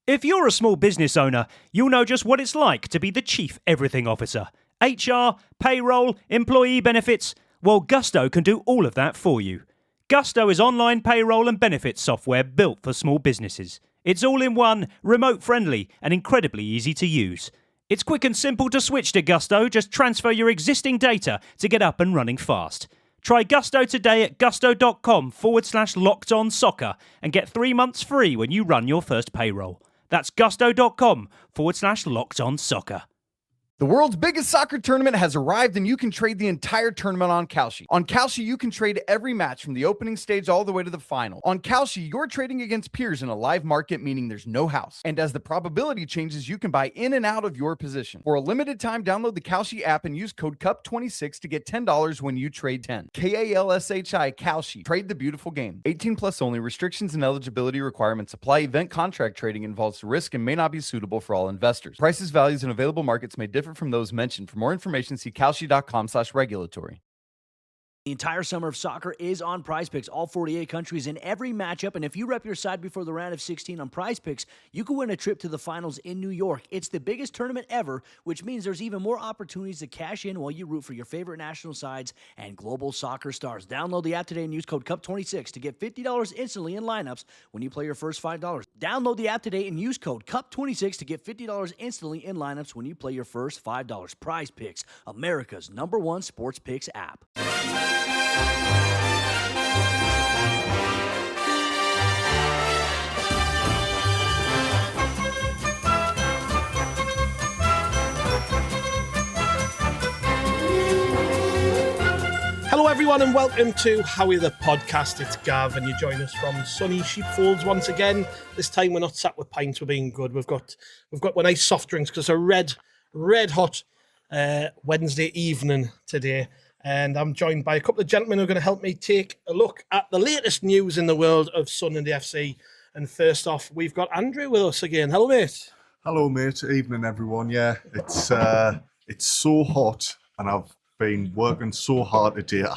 If you're a small business owner, you'll know just what it's like to be the chief everything officer. HR, payroll, employee benefits. Well, Gusto can do all of that for you. Gusto is online payroll and benefits software built for small businesses. It's all in one, remote friendly, and incredibly easy to use. It's quick and simple to switch to Gusto. Just transfer your existing data to get up and running fast. Try Gusto today at gusto.com/lockedonsoccer and get 3 months free when you run your first payroll. That's gusto.com/lockedonsoccer. The world's biggest soccer tournament has arrived, and you can trade the entire tournament on Kalshi. On Kalshi, you can trade every match from the opening stage all the way to the final. On Kalshi, you're trading against peers in a live market, meaning there's no house. And as the probability changes, you can buy in and out of your position. For a limited time, download the Kalshi app and use code CUP26 to get $10 when you trade 10. KALSHI Kalshi. Trade the beautiful game. 18 plus only. Restrictions and eligibility requirements apply. Event contract trading involves risk and may not be suitable for all investors. Prices, values, and available markets may differ from those mentioned. For more information, see kalshi.com/regulatory. The entire summer of soccer is on PrizePicks, all 48 countries in every matchup. And if you rep your side before the round of 16 on PrizePicks, you can win a trip to the finals in New York. It's the biggest tournament ever, which means there's even more opportunities to cash in while you root for your favorite national sides and global soccer stars. Download the app today and use code CUP26 to get $50 instantly in lineups when you play your first $5. Download the app today and use code CUP26 to get $50 instantly in lineups when you play your first $5. PrizePicks, America's #1 sports picks app. Hello everyone and welcome to Howie the Podcast. It's Gav and you join us from sunny Sheepfolds once again. This time we're not sat with pints, we're being good. We've got nice soft drinks because it's a red hot Wednesday evening today. And I'm joined by a couple of gentlemen who are going to help me take a look at the latest news in the world of Sunderland FC. And first off, we've got Andrew with us again. Hello, mate. Hello, mate. Evening, everyone. Yeah, it's so hot, and I've been working so hard today.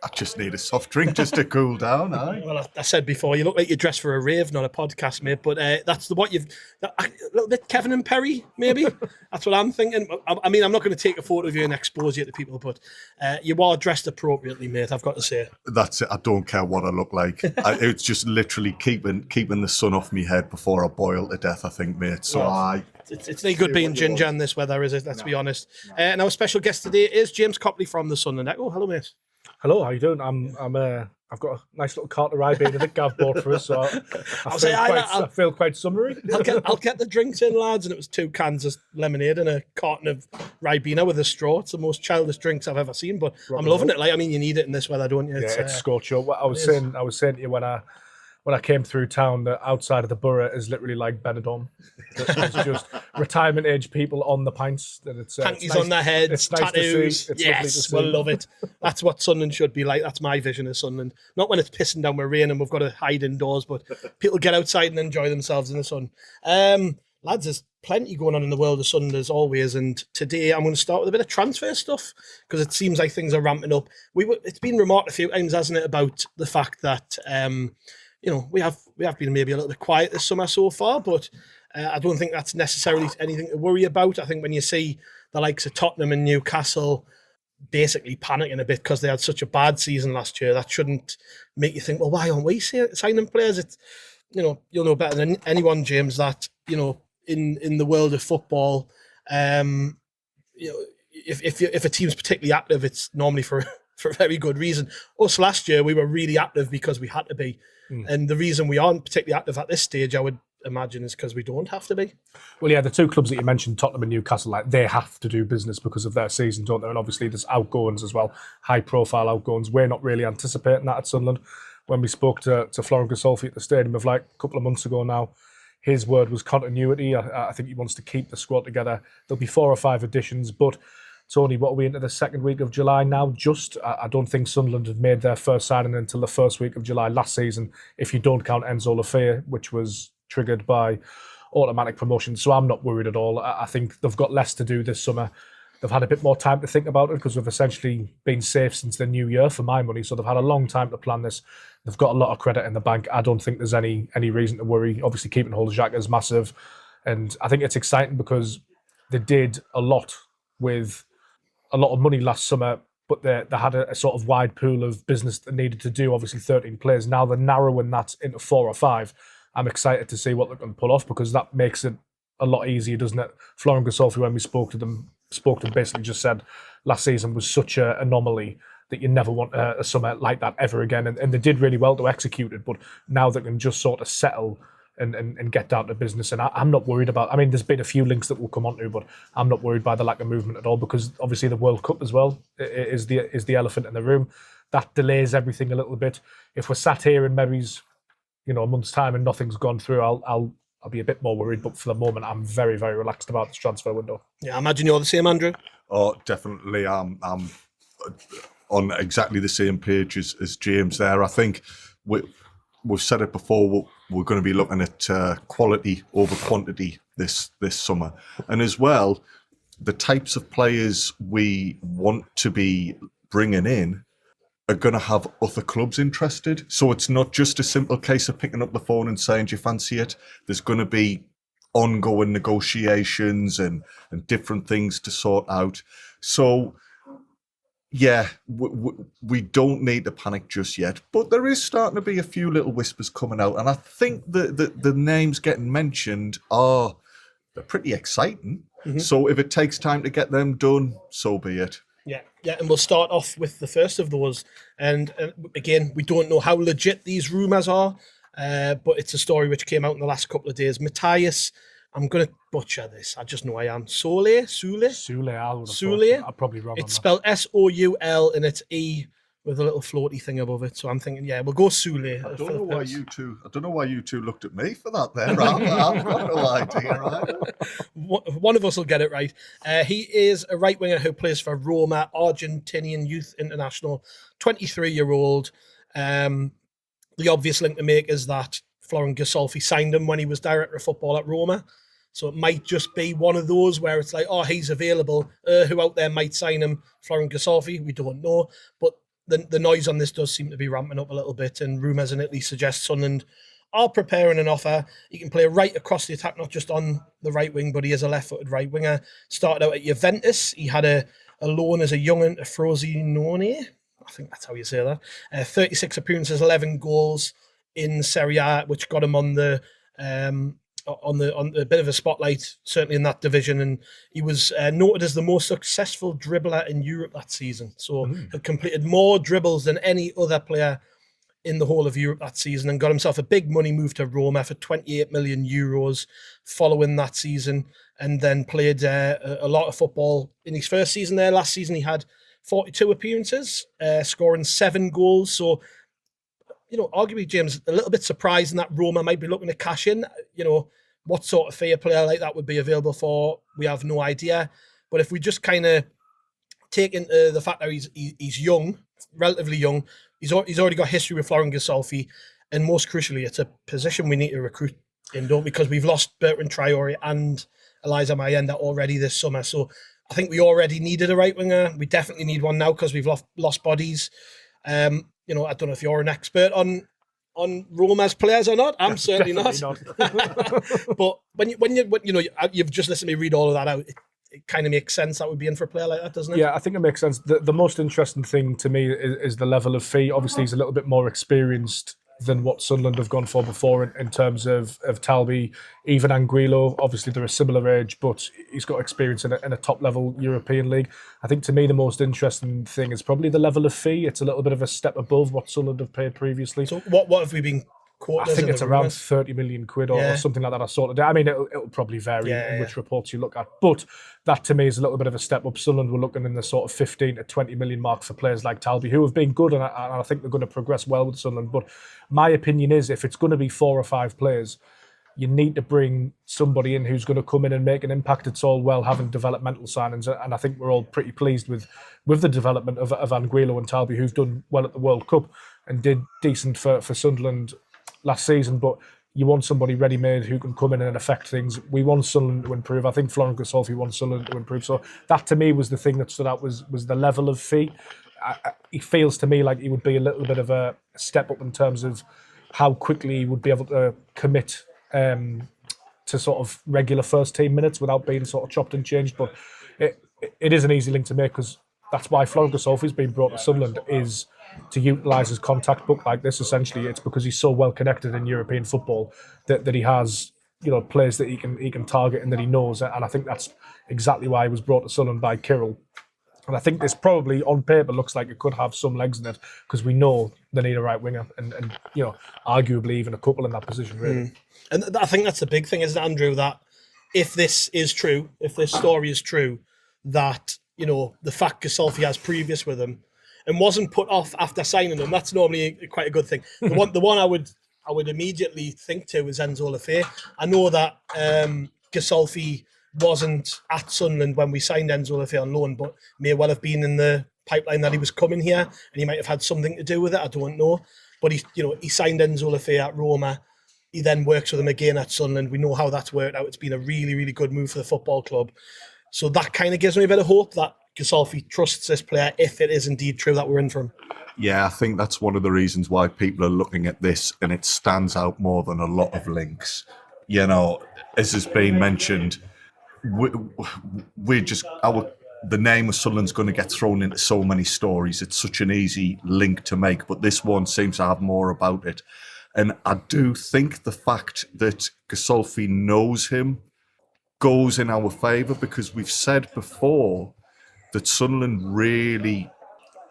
I just need a soft drink just to cool down. Aye. Well, I said before, you look like you're dressed for a rave, not a podcast, mate. But that's what you've a little bit Kevin and Perry, maybe. That's what I'm thinking. I mean, I'm not going to take a photo of you and expose you to people, but you are dressed appropriately, mate. I've got to say. That's it. I don't care what I look like. It's just literally keeping the sun off me head before I boil to death, I think, mate. So It's no good being ginger in this weather, is it? Let's be honest. And our special guest today is James Copley from the Sunderland Echo. Hello, mate. Hello, how you doing? I've got a nice little cart of Ribena that Gav bought for us, so I feel quite summery. I'll get the drinks in, lads, and it was 2 cans of lemonade and a carton of Ribena with a straw. It's the most childish drinks I've ever seen, but I'm loving it. Like, I mean, you need it in this weather, don't you? It's scorch up. I was saying to you when I came through town, that outside of the borough is literally like Benidorm. It's just retirement age people on the pints. And it's panties nice, on their heads, it's nice tattoos. To see. It's yes, lovely to see. we'll love it. That's what Sunderland should be like. That's my vision of Sunderland. Not when it's pissing down with rain and we've got to hide indoors, but people get outside and enjoy themselves in the sun. Lads, there's plenty going on in the world of Sunderland as always, and today I'm going to start with a bit of transfer stuff because it seems like things are ramping up. It's been remarked a few times, hasn't it, about the fact that we have been maybe a little bit quiet this summer so far, but I don't think that's necessarily anything to worry about. I think when you see the likes of Tottenham and Newcastle basically panicking a bit because they had such a bad season last year, that shouldn't make you think, well, why aren't we signing players? It's, you'll know better than anyone, James, that, in the world of football, if a team's particularly active, it's normally for a very good reason. Us last year, we were really active because we had to be. And the reason we aren't particularly active at this stage, I would imagine, is because we don't have to be. Well, yeah, the 2 clubs that you mentioned, Tottenham and Newcastle, like they have to do business because of their season, don't they? And obviously there's outgoings as well, high-profile outgoings. We're not really anticipating that at Sunderland. When we spoke to Florent Ghisolfi at the stadium of like a couple of months ago now, his word was continuity. I think he wants to keep the squad together. There'll be 4 or 5 additions, but Tony, what are we into the second week of July now? I don't think Sunderland had made their first signing until the first week of July last season, if you don't count Enzo Lafayette, which was triggered by automatic promotion. So I'm not worried at all. I think they've got less to do this summer. they've had a bit more time to think about it because we've essentially been safe since the new year for my money. So they've had a long time to plan this. They've got a lot of credit in the bank. I don't think there's any reason to worry. Obviously, keeping hold of Xhaka is massive. And I think it's exciting because they did a lot with a lot of money last summer, but they had a sort of wide pool of business that needed to do, obviously 13 players. Now they're narrowing that into 4 or 5. I'm excited to see what they can pull off because that makes it a lot easier, doesn't it? Florent Ghisolfi, when we spoke to them, basically just said last season was such an anomaly that you never want a summer like that ever again. And they did really well to execute it, but now they can just sort of settle and get down to business. And I'm not worried about, I mean, there's been a few links that we'll come on to, but I'm not worried by the lack of movement at all because obviously the World Cup as well is the elephant in the room. That delays everything a little bit. If we're sat here in maybe, a month's time and nothing's gone through, I'll be a bit more worried, but for the moment, I'm very, very relaxed about this transfer window. Yeah, I imagine you're the same, Andrew. Oh, definitely. I'm on exactly the same page as James there. I think we've said it before. We're going to be looking at quality over quantity this summer, and as well, the types of players we want to be bringing in are going to have other clubs interested. So it's not just a simple case of picking up the phone and saying, do you fancy it? There's going to be ongoing negotiations and different things to sort out. So, yeah, we don't need to panic just yet. But there is starting to be a few little whispers coming out. And I think the names getting mentioned they're pretty exciting. Mm-hmm. So if it takes time to get them done, so be it. Yeah, and we'll start off with the first of those. And again, we don't know how legit these rumours are, but it's a story which came out in the last couple of days. Matthias, I'm going to butcher this. I just know I am. Soule? I'm probably wrong. It's spelled Soul and it's E with a little floaty thing above it. So I'm thinking, yeah, we'll go Soule. I don't know why you two looked at me for that there. I've got no idea, right? One of us will get it right. He is a right winger who plays for Roma, Argentinian Youth International, 23-year-old. The obvious link to make is that Florent Ghisolfi signed him when he was director of football at Roma. So it might just be one of those where it's like, oh, he's available. Who out there might sign him? Florent Ghisolfi? We don't know. But the noise on this does seem to be ramping up a little bit, and rumours in Italy suggest Sunderland are preparing an offer. He can play right across the attack, not just on the right wing, but he is a left-footed right winger. Started out at Juventus. He had a loan as a young'un to Frosinone. I think that's how you say that. 36 appearances, 11 goals in Serie A, which got him on the bit of a spotlight, certainly in that division. And he was noted as the most successful dribbler in Europe that season. So had completed more dribbles than any other player in the whole of Europe that season, and got himself a big money move to Roma for 28 million euros following that season, and then played a lot of football in his first season there. Last season he had 42 appearances, scoring 7 goals. So, arguably, James, a little bit surprising that Roma might be looking to cash in. What sort of fee a player like that would be available for, we have no idea. But if we just kind of take into the fact that he's young, relatively young, he's already got history with Florent Ghisolfi, and most crucially, it's a position we need to recruit in, don't? Because we've lost Bertrand Traore and Eliza Mayenda already this summer. So I think we already needed a right winger. We definitely need one now because we've lost bodies. I don't know if you're an expert on Roma's players or not. I'm certainly not. But when you've just listened to me read all of that out, it kind of makes sense that would be in for a player like that, doesn't it? Yeah, I think it makes sense. The most interesting thing to me is the level of fee. Obviously, he's a little bit more experienced than what Sunderland have gone for before in terms of Talby, even Anguilo. Obviously, they're a similar age, but he's got experience in a top-level European league. I think, to me, the most interesting thing is probably the level of fee. It's a little bit of a step above what Sunderland have paid previously. So what have we been quoted? I think it's around 30 million quid or something like that. I sorted it. I mean, it'll probably vary in which reports you look at. But that, to me, is a little bit of a step up. Sunderland were looking in the sort of 15 to 20 million mark for players like Talby, who have been good, and I think they're going to progress well with Sunderland. But my opinion is, if it's going to be 4 or 5 players, you need to bring somebody in who's going to come in and make an impact. It's all well having developmental signings, and I think we're all pretty pleased with the development of Anguilo and Talby, who've done well at the World Cup and did decent for Sunderland last season. But you want somebody ready-made who can come in and affect things. We want Sunderland to improve. I think Florent Ghisolfi wants Sunderland to improve. So that to me was the thing that stood out was the level of fee. He feels to me like he would be a little bit of a step up in terms of how quickly he would be able to commit to sort of regular first team minutes without being sort of chopped and changed. But it is an easy link to make, because that's why Florent Ghisolfi's been brought to Sunderland, is to utilise his contact book like this. Essentially, it's because he's so well connected in European football that he has, you know, players that he can target and that he knows. And I think that's exactly why he was brought to Sunderland by Kirill. And I think this probably on paper looks like it could have some legs in it, because we know they need a right winger and you know, arguably even a couple in that position, really. And I think that's the big thing, isn't it, Andrew, that if this is true, if this story is true, that, you know, the fact Ghisolfi has previous with him and wasn't put off after signing him, that's normally quite a good thing. The one I would immediately think to is Enzo Lefebvre. I know that Ghisolfi wasn't at Sunderland when we signed Enzo Lefebvre on loan, but may well have been in the pipeline that he was coming here, and he might have had something to do with it. I don't know. But he signed Enzo Lefebvre at Roma. He then works with him again at Sunderland. We know how that's worked out. It's been a really, really good move for the football club. So that kind of gives me a bit of hope that Ghisolfi trusts this player, if it is indeed true that we're in for him. Yeah, I think that's one of the reasons why people are looking at this, and it stands out more than a lot of links. You know, as has been mentioned, we're just the name of Sunderland's going to get thrown into so many stories. It's such an easy link to make, but this one seems to have more about it. And I do think the fact that Ghisolfi knows him goes in our favour, because we've said before that Sunderland really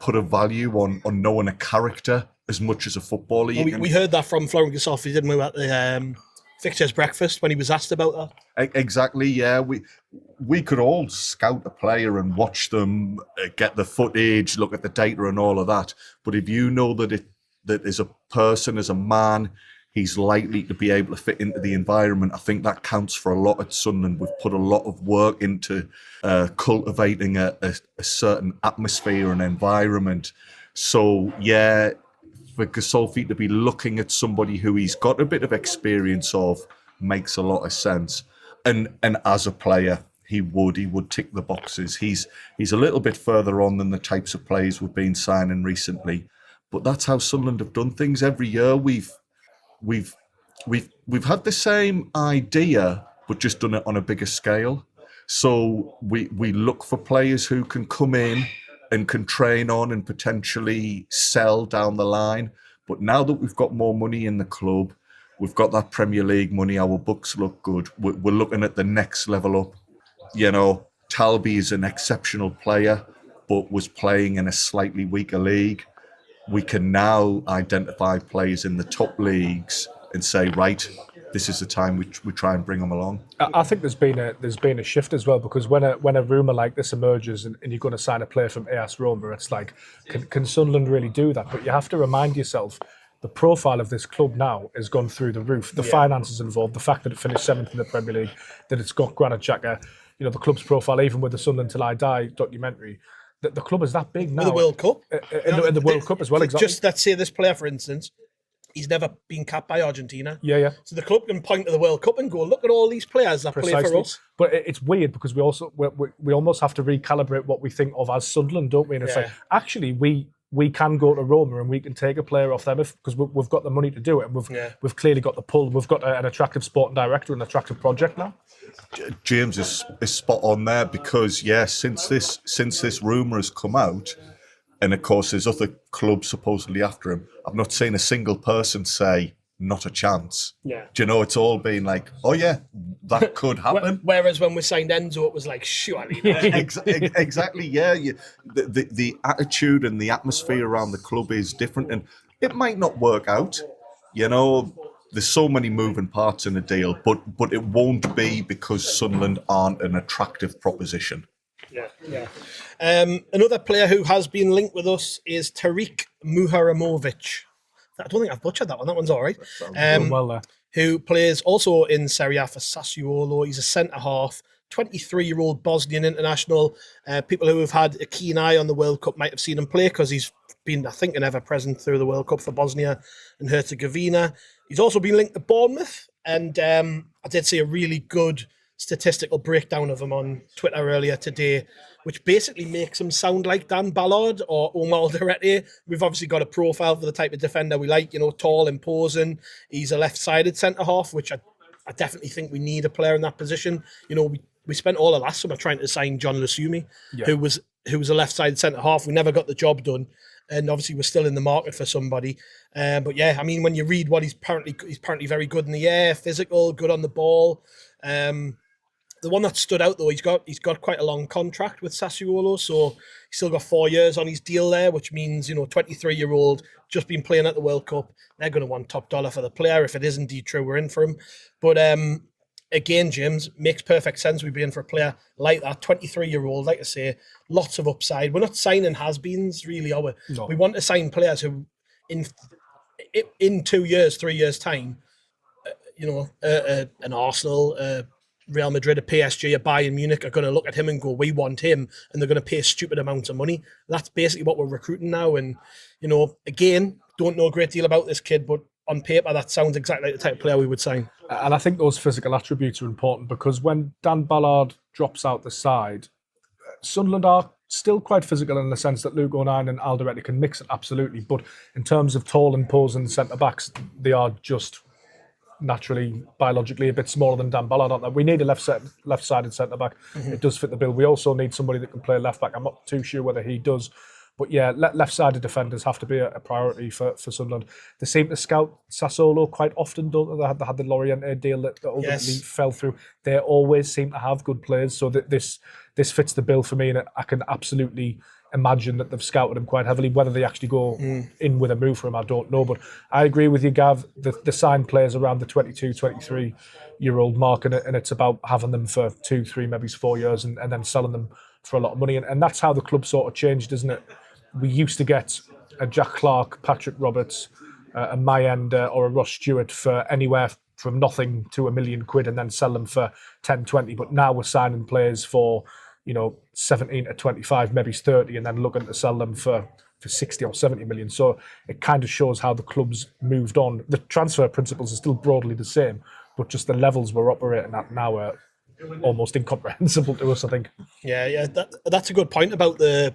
put a value on knowing a character as much as a footballer. We heard that from Florent Ghisolfi, didn't we, at the fixtures breakfast when he was asked about that? Exactly, yeah. We could all scout a player and watch them, get the footage, look at the data and all of that. But if you know that as a person, as a man, he's likely to be able to fit into the environment, I think that counts for a lot at Sunderland. We've put a lot of work into cultivating a certain atmosphere and environment. So, yeah, for Ghisolfi to be looking at somebody who he's got a bit of experience of makes a lot of sense. And as a player, he would tick the boxes. He's a little bit further on than the types of players we've been signing recently. But that's how Sunderland have done things. Every year we've had the same idea, but just done it on a bigger scale. So we look for players who can come in and can train on and potentially sell down the line. But now that we've got more money in the club, we've got that Premier League money, our books look good. We're looking at the next level up. You know, Talby is an exceptional player, but was playing in a slightly weaker league. We can now identify players in the top leagues and say, right, this is the time we try and bring them along. I think there's been a shift as well, because when a rumour like this emerges and you're going to sign a player from AS Roma, it's like, can Sunderland really do that? But you have to remind yourself, the profile of this club now has gone through the roof. The finances involved, the fact that it finished 7th in the Premier League, that it's got Granit Xhaka, you know, the club's profile, even with the Sunderland Till I Die documentary, the club is that big now. With the World Cup. In the World Cup as well, exactly. Just let's say this player, for instance, he's never been capped by Argentina. Yeah. So the club can point to the World Cup and go, look at all these players that play for us. But it's weird, because we almost have to recalibrate what we think of as Sunderland, don't we? And it's like, actually, we can go to Roma and we can take a player off them because we've got the money to do it, and we've clearly got the pull. We've got an attractive sporting director, an attractive project now. James is spot on there, because since this rumour has come out, and of course there's other clubs supposedly after him, I've not seen a single person say not a chance. Yeah. Do you know, it's all been like, oh yeah, that could happen. Whereas when we signed Enzo, it was like, surely. Exactly, yeah. The attitude and the atmosphere around the club is different, and it might not work out. You know, there's so many moving parts in a deal, but it won't be because Sunderland aren't an attractive proposition. Yeah. Another player who has been linked with us is Tariq Muharamovic. I don't think I've butchered that one. That one's all right. Well there. Who plays also in Serie A for Sassuolo. He's a centre-half, 23-year-old Bosnian international. People who have had a keen eye on the World Cup might have seen him play because he's been, I think, an ever-present through the World Cup for Bosnia and Herzegovina. He's also been linked to Bournemouth, and I did see a really good statistical breakdown of him on Twitter earlier today, which basically makes him sound like Dan Ballard or Omar Alderete. We've obviously got a profile for the type of defender we like, tall, imposing. He's a left-sided centre-half, which I definitely think we need a player in that position. We spent all of last summer trying to sign John Lusumi, who was a left-sided centre-half. We never got the job done, and obviously we're still in the market for somebody. But yeah, I mean, when you read what he's apparently very good in the air, physical, good on the ball. The one that stood out though, he's got quite a long contract with Sassuolo, so he's still got 4 years on his deal there, which means 23-year-old just been playing at the World Cup. They're going to want top dollar for the player. If it is indeed true, we're in for him. But again, James, makes perfect sense we'd be in for a player like that, 23-year-old. Like I say, lots of upside. We're not signing has-beens, really, are we? No. We want to sign players who, in 2 years, 3 years' time, an Arsenal, Real Madrid, a PSG, a Bayern Munich are going to look at him and go, we want him, and they're going to pay stupid amounts of money. That's basically what we're recruiting now. And, again, don't know a great deal about this kid, but on paper, that sounds exactly like the type of player we would sign. And I think those physical attributes are important because when Dan Ballard drops out the side, Sunderland are still quite physical in the sense that Luke O'Nien and Alderete can mix it, absolutely. But in terms of tall and posing centre-backs, they are just naturally, biologically, a bit smaller than Dan Ballard, aren't they? We need a left-sided centre-back. Mm-hmm. It does fit the bill. We also need somebody that can play left-back. I'm not too sure whether he does. But yeah, left-sided defenders have to be a priority for Sunderland. They seem to scout Sassuolo quite often, don't they? They had the Loriente deal that ultimately fell through. They always seem to have good players. So this fits the bill for me, and I can absolutely imagine that they've scouted him quite heavily. Whether they actually go in with a move for him, I don't know. But I agree with you, Gav. The signed players around the 22, 23-year-old mark, and it's about having them for 2, 3, maybe 4 years and then selling them for a lot of money. And that's how the club sort of changed, isn't it? We used to get a Jack Clark, Patrick Roberts, a Mayenda or a Ross Stewart for anywhere from nothing to £1 million and then sell them for 10, 20. But now we're signing players for 17 to 25, maybe 30, and then looking to sell them for 60 or 70 million. So it kind of shows how the club's moved on. The transfer principles are still broadly the same, but just the levels we're operating at now are almost incomprehensible to us, I think. Yeah, that's a good point about the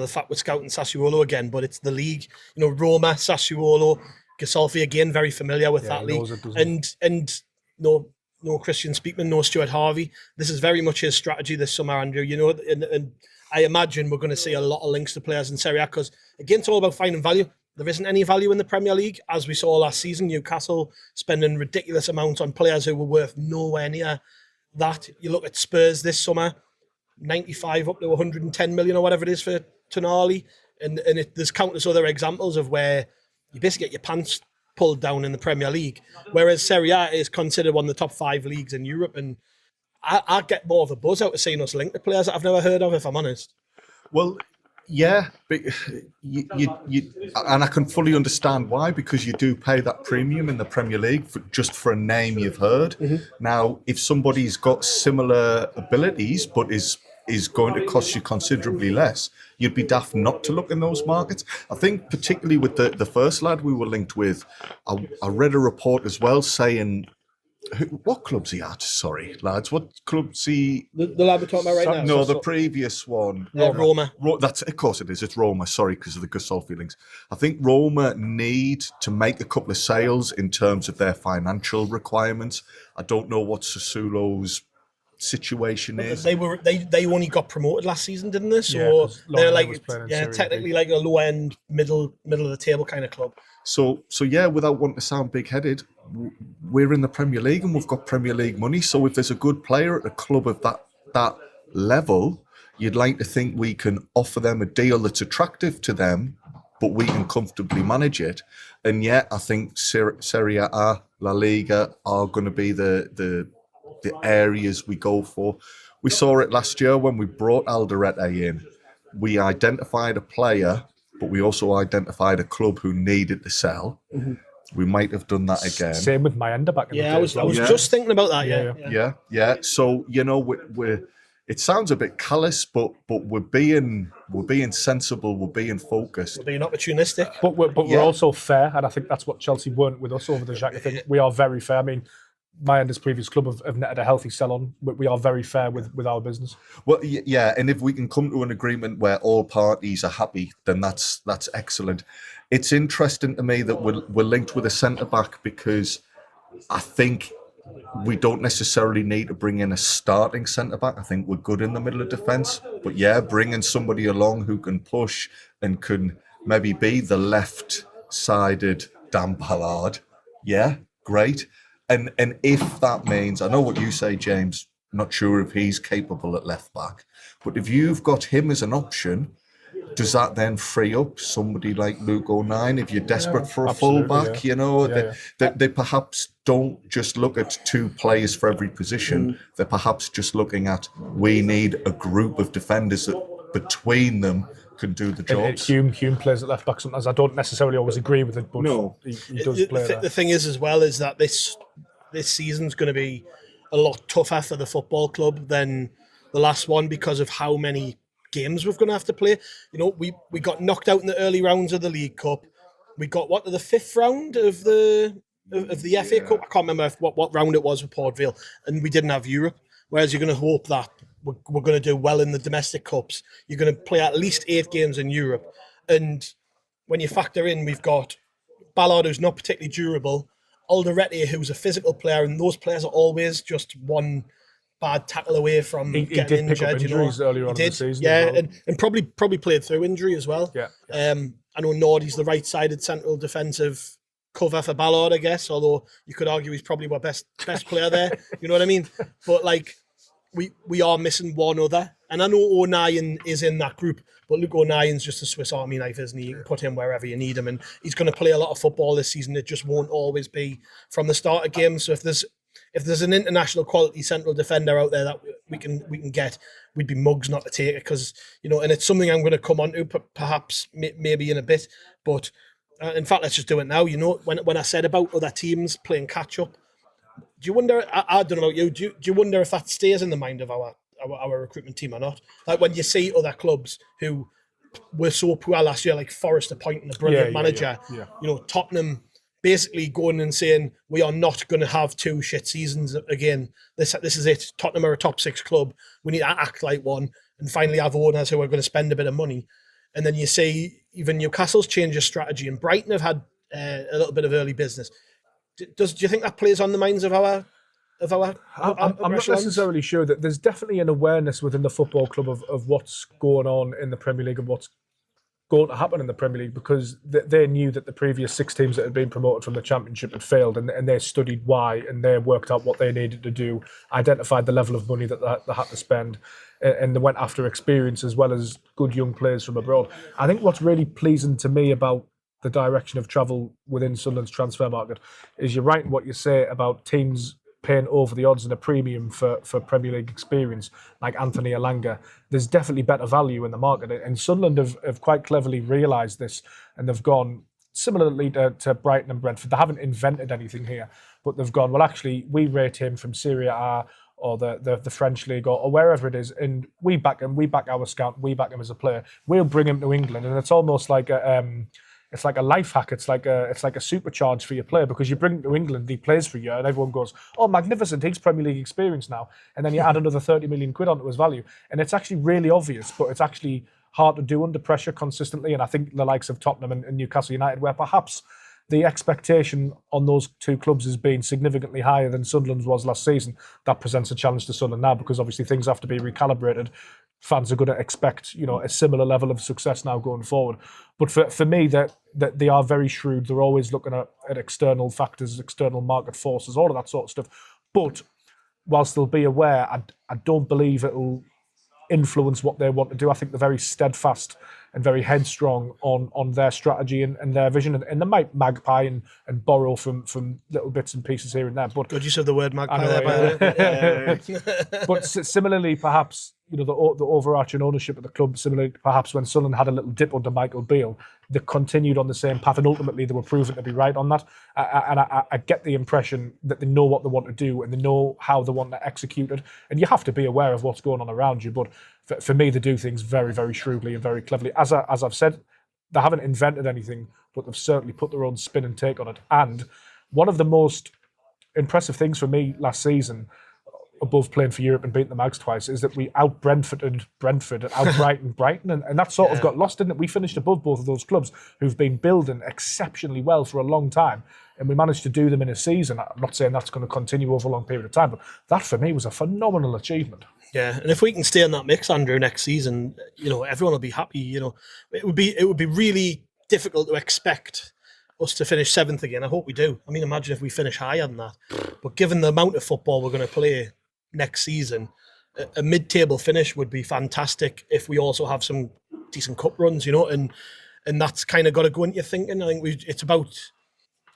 fact we're scouting Sassuolo again, but it's the league. Roma, Sassuolo, Ghisolfi again, very familiar with that league, and no Christian Speakman, no Stuart Harvey. This is very much his strategy this summer, Andrew. And I imagine we're going to see a lot of links to players in Serie A because, again, it's all about finding value. There isn't any value in the Premier League, as we saw last season. Newcastle spending ridiculous amounts on players who were worth nowhere near that. You look at Spurs this summer, 95 up to 110 million or whatever it is for Tonali. And there's countless other examples of where you basically get your pants pulled down in the Premier League, whereas Serie A is considered one of the top 5 leagues in Europe. And I get more of a buzz out of seeing us linked to players that I've never heard of, if I'm honest. Well, yeah, but you and I can fully understand why, because you do pay that premium in the Premier League just for a name you've heard. Mm-hmm. Now, if somebody's got similar abilities but is going to cost you considerably less, you'd be daft not to look in those markets. I think particularly with the first lad we were linked with, I read a report as well saying, what club's he at? Sorry, lads, what club's he? The lad we're talking about right now? No, the previous one. Roma. That's, of course it is. It's Roma, sorry, because of the Ghisolfi links. I think Roma need to make a couple of sales in terms of their financial requirements. I don't know what Sassuolo's situation is. They only got promoted last season, didn't they? So they're like technically like a low end, middle of the table kind of club. So yeah, without wanting to sound big headed, we're in the Premier League and we've got Premier League money. So if there's a good player at a club of that level, you'd like to think we can offer them a deal that's attractive to them, but we can comfortably manage it. And yet, I think Serie A, La Liga are going to be the areas we go for. We saw it last year when we brought Alderete in. We identified a player, but we also identified a club who needed to sell. Mm-hmm. We might have done that again. Same with Mayenda back in the day. I was just thinking about that. Yeah. So we're it sounds a bit callous, but we're being sensible. We're being focused. We're being opportunistic. But we're also fair, and I think that's what Chelsea weren't with us over the Xhaka thing. We are very fair. I mean, Mayenda's previous club have netted a healthy sell-on. We are very fair with our business. Well, yeah, and if we can come to an agreement where all parties are happy, then that's excellent. It's interesting to me that we're linked with a centre-back because I think we don't necessarily need to bring in a starting centre-back. I think we're good in the middle of defence. But yeah, bringing somebody along who can push and can maybe be the left-sided Dan Ballard, yeah, great. And if that means, I know what you say, James, not sure if he's capable at left-back, but if you've got him as an option, does that then free up somebody like Luke O'Nien if you're desperate for a fullback? They perhaps don't just look at two players for every position. They're perhaps just looking at, we need a group of defenders that between them can do the job. Hume plays at left back sometimes. I don't necessarily always agree with it, but he does play there. The thing is as well is that this season's going to be a lot tougher for the football club than the last one because of how many games we're going to have to play. We got knocked out in the early rounds of the League Cup. We got the fifth round of the FA Cup. I can't remember what round it was with Port Vale, and we didn't have Europe. Whereas you're going to hope that we're going to do well in the domestic cups. You're going to play at least 8 games in Europe, and when you factor in, we've got Ballard, who's not particularly durable, Alderete, who's a physical player, and those players are always just one bad tackle away from getting injured. Pick up injuries earlier on in the season. Yeah, and probably played through injury as well. Yeah. I know Nordy's the right-sided central defensive cover for Ballard, I guess, although you could argue he's probably our best player there. You know what I mean? But we are missing one other. And I know O'Nien is in that group, but Luke O'Nien's just a Swiss Army knife, isn't he? You can put him wherever you need him, and he's going to play a lot of football this season. It just won't always be from the start of games. So if there's an international quality central defender out there that we can get, we'd be mugs not to take it, because and it's something I'm going to come on to perhaps maybe in a bit. But in fact, let's just do it now. When I said about other teams playing catch up, do you wonder? I don't know about you. Do you wonder if that stays in the mind of our recruitment team or not? Like when you see other clubs who were so poor last year, like Forest appointing a brilliant manager, Tottenham basically going and saying, we are not going to have 2 shit seasons again. This is it. Tottenham are a top 6 club. We need to act like one and finally have owners who are going to spend a bit of money. And then you see even Newcastle's changed their strategy, and Brighton have had a little bit of early business. Do you think that plays on the minds of our I'm not necessarily sure. That there's definitely an awareness within the football club of what's going on in the Premier League and what's going to happen in the Premier League, because they knew that the previous 6 teams that had been promoted from the Championship had failed, and they studied why, and they worked out what they needed to do, identified the level of money that they had to spend, and they went after experience as well as good young players from abroad. I think what's really pleasing to me about the direction of travel within Sunderland's transfer market is you're right in what you say about teams paying over the odds and a premium for Premier League experience, like Anthony Elanga. There's definitely better value in the market, and Sunderland have quite cleverly realised this, and they've gone similarly to Brighton and Brentford. They haven't invented anything here, but they've gone, well, actually, we rate him from Serie A or the French league or wherever it is, and we back him, we back our scout, we back him as a player. We'll bring him to England, and it's almost like it's like a life hack. It's like a supercharge for your player, because you bring him to England, he plays for you, and everyone goes, "Oh, magnificent! He's Premier League experience now." And then you add another 30 million quid onto his value, and it's actually really obvious, but it's actually hard to do under pressure consistently. And I think the likes of Tottenham and Newcastle United, where perhaps the expectation on those 2 clubs has been significantly higher than Sunderland's was last season, that presents a challenge to Sunderland now, because obviously things have to be recalibrated. Fans are going to expect, a similar level of success now going forward. But for me, that they are very shrewd. They're always looking at external factors, external market forces, all of that sort of stuff. But whilst they'll be aware, I don't believe it'll influence what they want to do. I think they're very steadfast and very headstrong on their strategy and their vision, and they might magpie and borrow from little bits and pieces here and there. But good use of the word magpie know, there, by the way. But similarly, perhaps, the overarching ownership of the club, similarly perhaps when Sunderland had a little dip under Michael Beale, they continued on the same path, and ultimately they were proven to be right on that. I get the impression that they know what they want to do and they know how they want to execute it, and you have to be aware of what's going on around you. But for me, they do things very, very shrewdly and very cleverly. As I've said, they haven't invented anything, but they've certainly put their own spin and take on it. And one of the most impressive things for me last season, above playing for Europe and beating the Mags twice, is that we out-Brentforded Brentford and out-Brighton Brighton, and that sort of got lost, didn't it? We finished above both of those clubs who've been building exceptionally well for a long time, and we managed to do them in a season. I'm not saying that's going to continue over a long period of time, but that for me was a phenomenal achievement. Yeah, and if we can stay in that mix, Andrew, next season, everyone will be happy. It would be really difficult to expect us to finish 7th again. I hope we do. I mean, imagine if we finish higher than that. But given the amount of football we're going to play next season, a mid-table finish would be fantastic if we also have some decent cup runs, and that's kind of got to go into your thinking. I think it's about,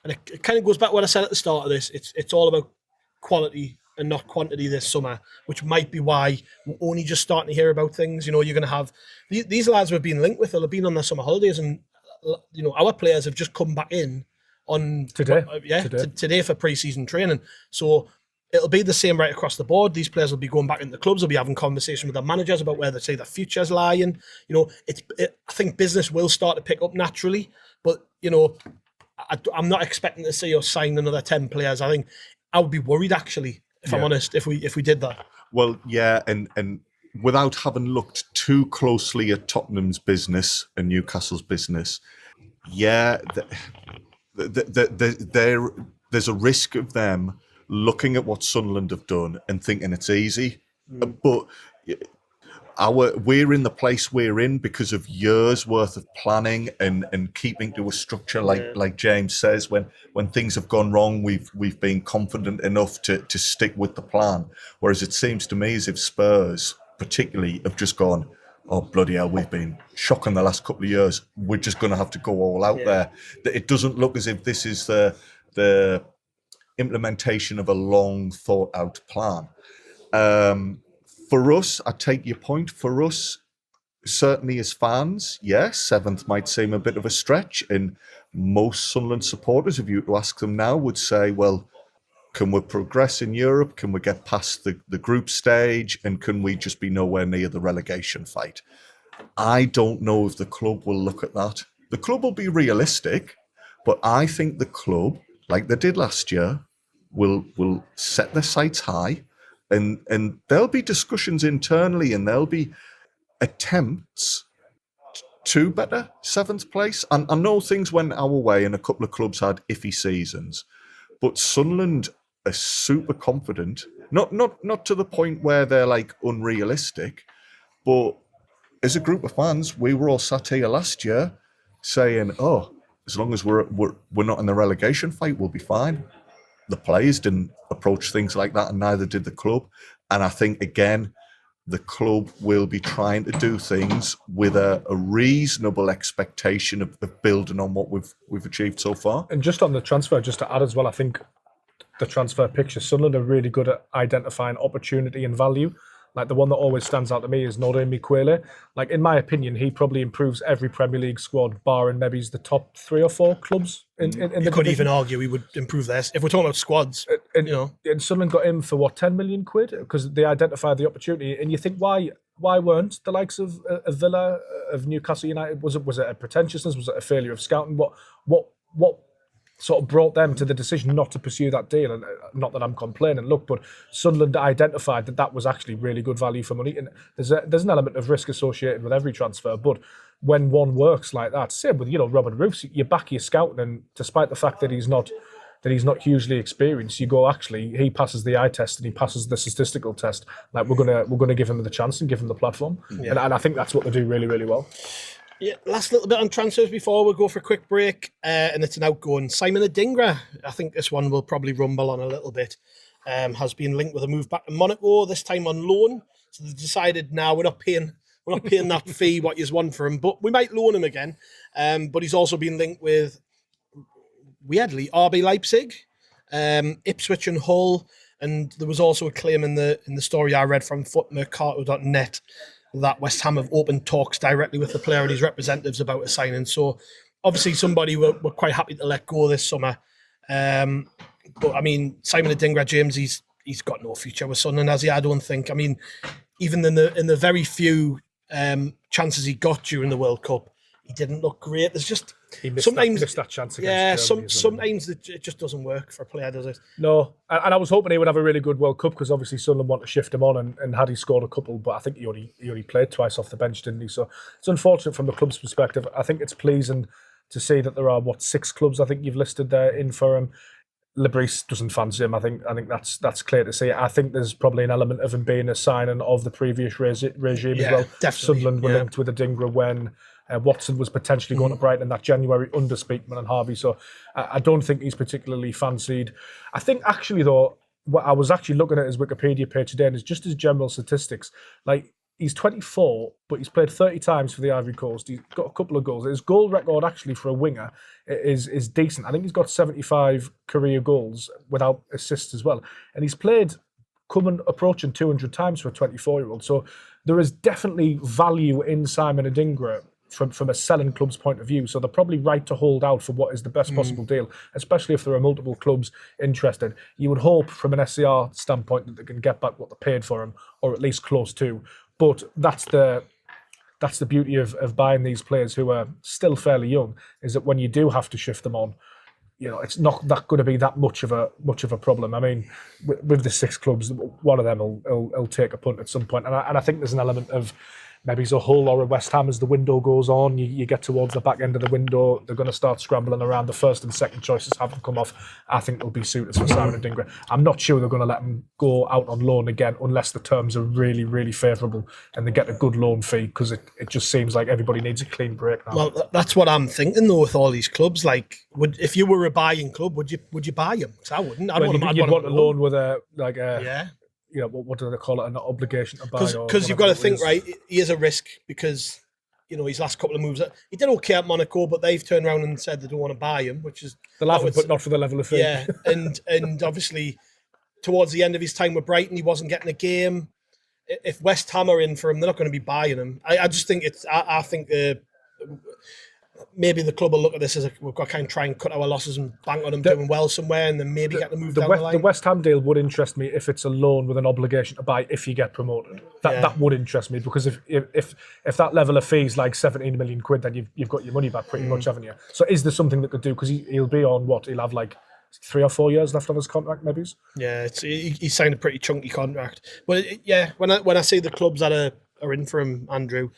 and it kind of goes back to what I said at the start of this. It's all about quality and not quantity this summer, which might be why we're only just starting to hear about things. You're going to have these lads we've been linked with, they'll have been on their summer holidays, and our players have just come back in on today for pre-season training. So it'll be the same right across the board. These players will be going back into the clubs. They'll be having conversations with their managers about where they say their futures lie. And I think business will start to pick up naturally. But I'm not expecting to see us sign another 10 players. I think I would be worried, actually, if I'm honest, if we did that. Well, yeah, and without having looked too closely at Tottenham's business and Newcastle's business, there's a risk of them looking at what Sunderland have done and thinking it's easy. But we're in the place we're in because of years worth of planning and keeping to a structure, like James says. When things have gone wrong, we've been confident enough to stick with the plan. Whereas it seems to me as if Spurs particularly have just gone, oh bloody hell, we've been shocking the last couple of years, we're just going to have to go all out there. It doesn't look as if this is the implementation of a long thought out plan. For us, I take your point. For us, certainly as fans, yes, 7th might seem a bit of a stretch. And most Sunderland supporters, if you were to ask them now, would say, well, can we progress in Europe? Can we get past the group stage? And can we just be nowhere near the relegation fight? I don't know if the club will look at that. The club will be realistic, but I think the club, like they did last year, will set their sights high. And there'll be discussions internally and there'll be attempts to better 7th place. And I know things went our way and a couple of clubs had iffy seasons, but Sunderland are super confident, not to the point where they're like unrealistic, but as a group of fans, we were all sat here last year saying, oh, as long as we're not in the relegation fight, we'll be fine. The players didn't approach things like that, and neither did the club. And I think, again, the club will be trying to do things with a reasonable expectation of building on what we've achieved so far. And just on the transfer, just to add as well, I think the transfer picture, Sunderland are really good at identifying opportunity and value. Like the one that always stands out to me is Nordin Miquele. Like in my opinion, he probably improves every Premier League squad, barring maybe the top 3 or 4 clubs in the You could even argue he would improve this if we're talking about squads. And Sunderland got him for what, 10 million quid because they identified the opportunity. And you think why weren't the likes of Villa, of Newcastle United? Was it a pretentiousness? Was it a failure of scouting? What sort of brought them to the decision not to pursue that deal? And not that I'm complaining, but Sunderland identified that was actually really good value for money. And there's an element of risk associated with every transfer, but when one works like that, same with Robin Roofs, you back your scouting, and despite the fact that he's not hugely experienced, you go, actually he passes the eye test and he passes the statistical test. Like we're gonna give him the chance and give him the platform, and I think that's what they do really, really well. Yeah, last little bit on transfers before we go for a quick break, and it's an outgoing Simon Adingra. I think this one will probably rumble on a little bit. Has been linked with a move back to Monaco, this time on loan. So they decided now we're not paying we're not paying that fee what you want for him, but we might loan him again. But he's also been linked with, weirdly, RB Leipzig, Ipswich and Hull, and there was also a claim in the story I read from footmercato.net that West Ham have opened talks directly with the player and his representatives about a signing. So obviously somebody we're quite happy to let go this summer. But I mean, Simon Adingra, James, he's got no future with Sunderland, has he? I don't think. I mean, even in the very few chances he got during the World Cup, he didn't look great. There's just He missed that chance against Germany, sometimes it just doesn't work for a player, does it? No, and I was hoping he would have a really good World Cup because obviously Sunderland want to shift him on, and had he scored a couple, but I think he only played twice off the bench, didn't he? So it's unfortunate from the club's perspective. I think it's pleasing to see that there are 6 clubs I think you've listed there in for him. Libris doesn't fancy him. I think that's clear to see. I think there's probably an element of him being a signing of the previous regime as well. Definitely. Sunderland were linked with Adingra when Watson was potentially going to Brighton in that January under Speakman and Harvey. So I don't think he's particularly fancied. I think actually though, what I was actually looking at his Wikipedia page today, and it's just his general statistics. Like, he's 24, but he's played 30 times for the Ivory Coast. He's got a couple of goals. His goal record actually for a winger is decent. I think he's got 75 career goals without assists as well. And he's played approaching 200 times for a 24-year-old. So there is definitely value in Simon Adingra from a selling club's point of view. So they're probably right to hold out for what is the best possible deal, especially if there are multiple clubs interested. You would hope from an SCR standpoint that they can get back what they paid for him, or at least close to. But that's the beauty of buying these players who are still fairly young, is that when you do have to shift them on, it's not that going to be that much of a problem. I mean, with the 6 clubs, one of them will take a punt at some point, and I think there's an element of maybe it's a Hull or a West Ham as the window goes on. You get towards the back end of the window, they're going to start scrambling around. The first and second choices haven't come off. I think they'll be suitors for Simon Adingra. I'm not sure they're going to let him go out on loan again unless the terms are really, really favourable and they get a good loan fee, because it just seems like everybody needs a clean break now. Well, that's what I'm thinking though with all these clubs. Like, if you were a buying club, would you buy him? Because I wouldn't. You'd want a loan with a yeah. What do they call it? An obligation to buy? Because you've got to think, right, he is a risk because, his last couple of moves, he did okay at Monaco, but they've turned around and said they don't want to buy him, which is... They'll have him, but not for the level of fee. Yeah, and obviously, towards the end of his time with Brighton, he wasn't getting a game. If West Ham are in for him, they're not going to be buying him. I just think I think maybe the club will look at this as we've got to kind of try and cut our losses and bank on him doing well somewhere, and then maybe get the move down the line. The West Ham deal would interest me if it's a loan with an obligation to buy if you get promoted. That would interest me, because if that level of fees like 17 million quid, then you've got your money back pretty much, haven't you? So is there something that could do? Because he'll be on he'll have like 3 or 4 years left on his contract, maybe. Yeah, he signed a pretty chunky contract. But when I see the clubs that are in for him, Andrew,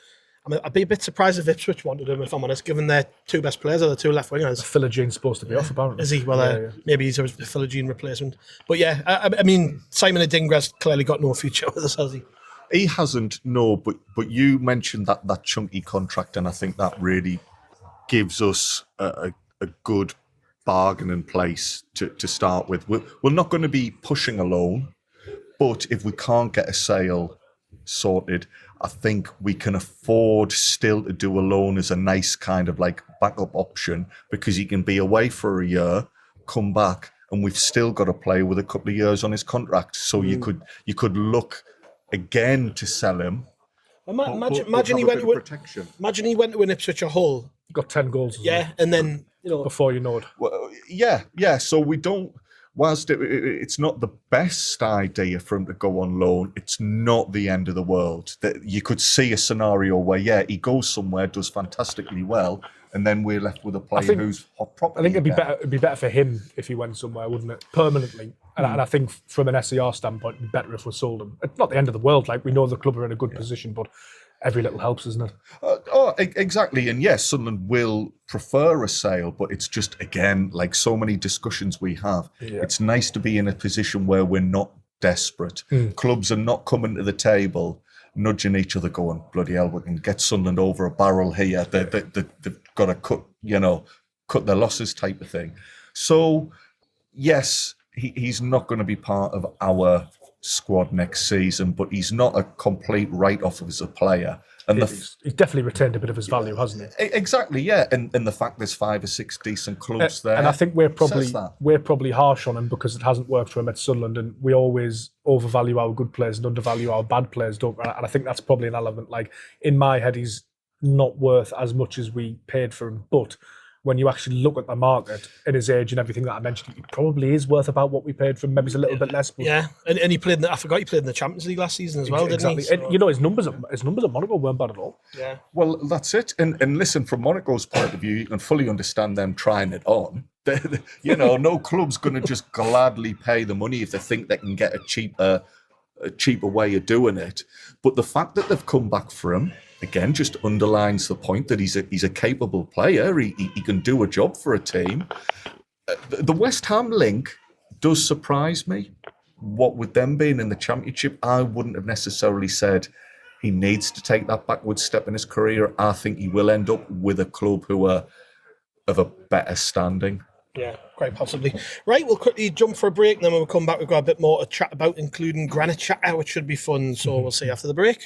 I'd be a bit surprised if Ipswich wanted him, if I'm honest, given their 2 best players are the 2 left wingers. Philogene's supposed to be off, apparently. Is he? Well, maybe he's a Philogene replacement. But yeah, I mean, Simon Adingra's clearly got no future with us, has he? He hasn't, no, but you mentioned that chunky contract, and I think that really gives us a good bargaining place to start with. We're not going to be pushing a loan, but if we can't get a sale sorted, I think we can afford still to do a loan as a nice kind of like backup option, because he can be away for a year, come back, and we've still got a player with a couple of years on his contract. So you could look again to sell him. Imagine he went to an Ipswich or Hull. Got 10 goals. Yeah, and then before you know it. Well, yeah. So we don't. Whilst it's not the best idea for him to go on loan, it's not the end of the world. That you could see a scenario where, he goes somewhere, does fantastically well, and then we're left with a player who's hot properly. I think it'd be better for him if he went somewhere, wouldn't it? Permanently. And I think from an SCR standpoint, it'd be better if we sold him. It's not the end of the world. Like, we know the club are in a good position, but every little helps, isn't it? Exactly. And yes, Sunderland will prefer a sale, but it's just, again, like so many discussions we have, it's nice to be in a position where we're not desperate. Clubs are not coming to the table nudging each other going, bloody hell, we can get Sunderland over a barrel here. They've got to cut their losses type of thing. So, yes, he's not going to be part of our squad next season, but he's not a complete write-off as a player. And He's definitely retained a bit of his value, hasn't he? Exactly, yeah. And the fact there's 5 or 6 decent clubs there. And I think we're says that. probably harsh on him because it hasn't worked for him at Sunderland, and we always overvalue our good players and undervalue our bad players, don't we? And I think that's probably an element. Like, in my head, he's not worth as much as we paid for him, but when you actually look at the market and his age and everything that I mentioned, he probably is worth about what we paid for him. Maybe he's a little bit less. But yeah, and he played. I forgot he played in the Champions League last season as well, exactly. didn't he? And, you know, his numbers at Monaco weren't bad at all. Yeah. Well, that's it. And listen, from Monaco's point of view, you can fully understand them trying it on. You know, no club's going to just gladly pay the money if they think they can get a cheaper way of doing it. But the fact that they've come back for him, again, just underlines the point that he's a capable player. He can do a job for a team. The West Ham link does surprise me. What with them being in the Championship, I wouldn't have necessarily said he needs to take that backward step in his career. I think he will end up with a club who are of a better standing. Yeah, quite possibly. Right, we'll quickly jump for a break, and then when we come back, we've got a bit more to chat about, including Granit Xhaka, which should be fun. So we'll see you after the break.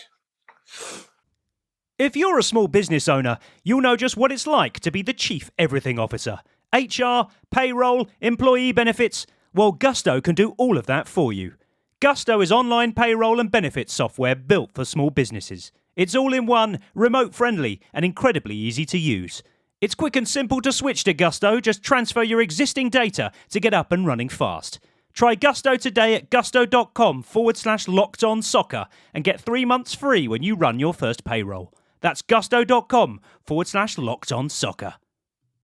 If you're a small business owner, you'll know just what it's like to be the chief everything officer. HR, payroll, employee benefits. Well, Gusto can do all of that for you. Gusto is online payroll and benefits software built for small businesses. It's all in one, remote friendly, and incredibly easy to use. It's quick and simple to switch to Gusto. Just transfer your existing data to get up and running fast. Try Gusto today at gusto.com/locked-on-soccer and get 3 months free when you run your first payroll. That's gusto.com/locked-on-soccer.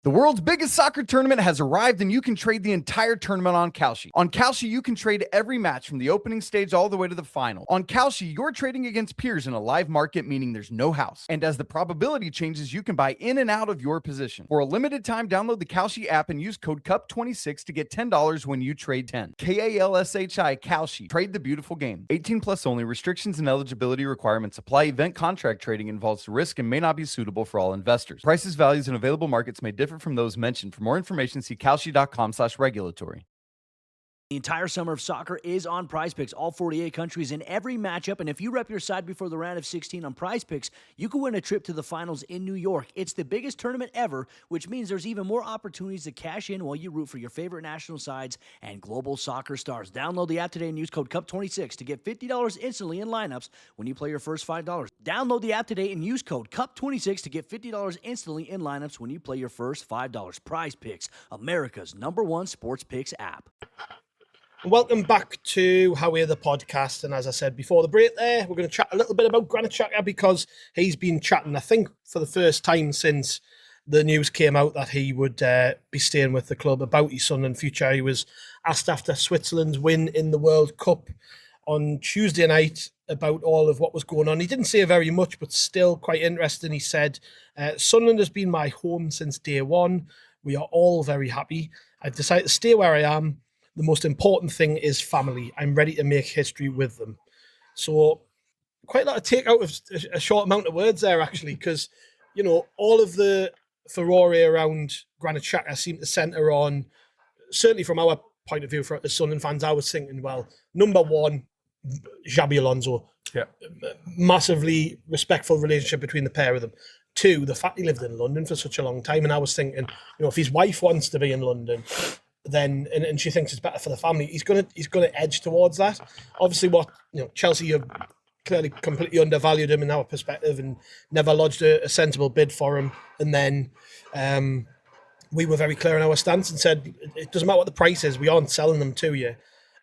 The world's biggest soccer tournament has arrived, and you can trade the entire tournament on Kalshi. On Kalshi, you can trade every match from the opening stage all the way to the final. On Kalshi, you're trading against peers in a live market, meaning there's no house. And as the probability changes, you can buy in and out of your position. For a limited time, download the Kalshi app and use code CUP26 to get $10 when you trade 10. KALSHI Kalshi. Trade the beautiful game. 18 plus only. Restrictions and eligibility requirements apply. Event contract trading involves risk and may not be suitable for all investors. Prices, values, and available markets may differ from those mentioned. For more information, see kalshi.com/regulatory. The entire summer of soccer is on PrizePicks, all 48 countries in every matchup. And if you rep your side before the round of 16 on PrizePicks, you can win a trip to the finals in New York. It's the biggest tournament ever, which means there's even more opportunities to cash in while you root for your favorite national sides and global soccer stars. Download the app today and use code CUP26 to get $50 instantly in lineups when you play your first $5. Download the app today and use code CUP26 to get $50 instantly in lineups when you play your first $5. PrizePicks, America's #1 sports picks app. Welcome back to How We're the Podcast. And as I said before the break there, we're going to chat a little bit about Granit Xhaka because he's been chatting, I think, for the first time since the news came out that he would be staying with the club about his Sunderland future. He was asked after Switzerland's win in the World Cup on Tuesday night about all of what was going on. He didn't say very much, but still quite interesting. He said, Sunderland has been my home since day one. We are all very happy. I've decided to stay where I am. The most important thing is family. I'm ready to make history with them. So quite a lot to take out of a short amount of words there, actually, because, you know, all of the furore around Granit Xhaka seem to centre on, certainly from our point of view, for as Sunderland fans, I was thinking, well, number one, Xabi Alonso. Yeah. Massively respectful relationship between the pair of them. Two, the fact he lived in London for such a long time. And I was thinking, you know, if his wife wants to be in London, then and she thinks it's better for the family, he's gonna edge towards that. Obviously, Chelsea have clearly completely undervalued him in our perspective and never lodged a sensible bid for him. And then we were very clear in our stance and said it doesn't matter what the price is, we aren't selling them to you.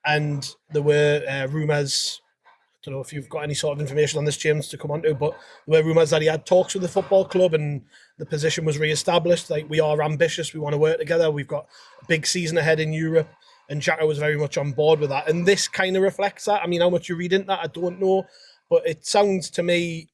And there were rumours. I don't know if you've got any sort of information on this, James, to come on to, but there were rumours that he had talks with the football club and the position was re-established. Like, we are ambitious, we want to work together, we've got a big season ahead in Europe, and Xhaka was very much on board with that. And this kind of reflects that. I mean, how much you read into that, I don't know, but it sounds to me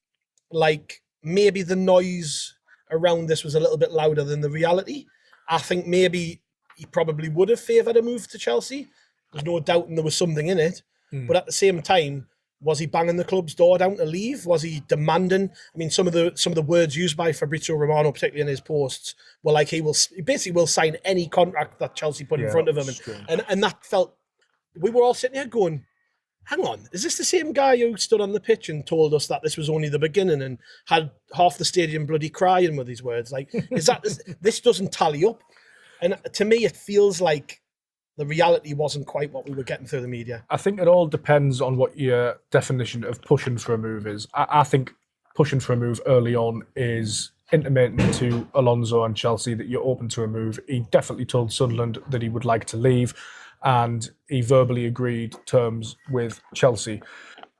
like maybe the noise around this was a little bit louder than the reality. I think maybe he probably would have favoured a move to Chelsea. There's no doubt there was something in it. But at the same time, was he banging the club's door down to leave? Was he demanding? I mean, some of the words used by Fabrizio Romano, particularly in his posts, were like he basically will sign any contract that Chelsea put in front of him. And that felt, we were all sitting here going, hang on, is this the same guy who stood on the pitch and told us that this was only the beginning and had half the stadium bloody crying with his words? Like, is that this doesn't tally up? And to me, it feels like the reality wasn't quite what we were getting through the media. I think it all depends on what your definition of pushing for a move is. I think pushing for a move early on is intimating to Alonso and Chelsea that you're open to a move. He definitely told Sunderland that he would like to leave, and he verbally agreed terms with Chelsea.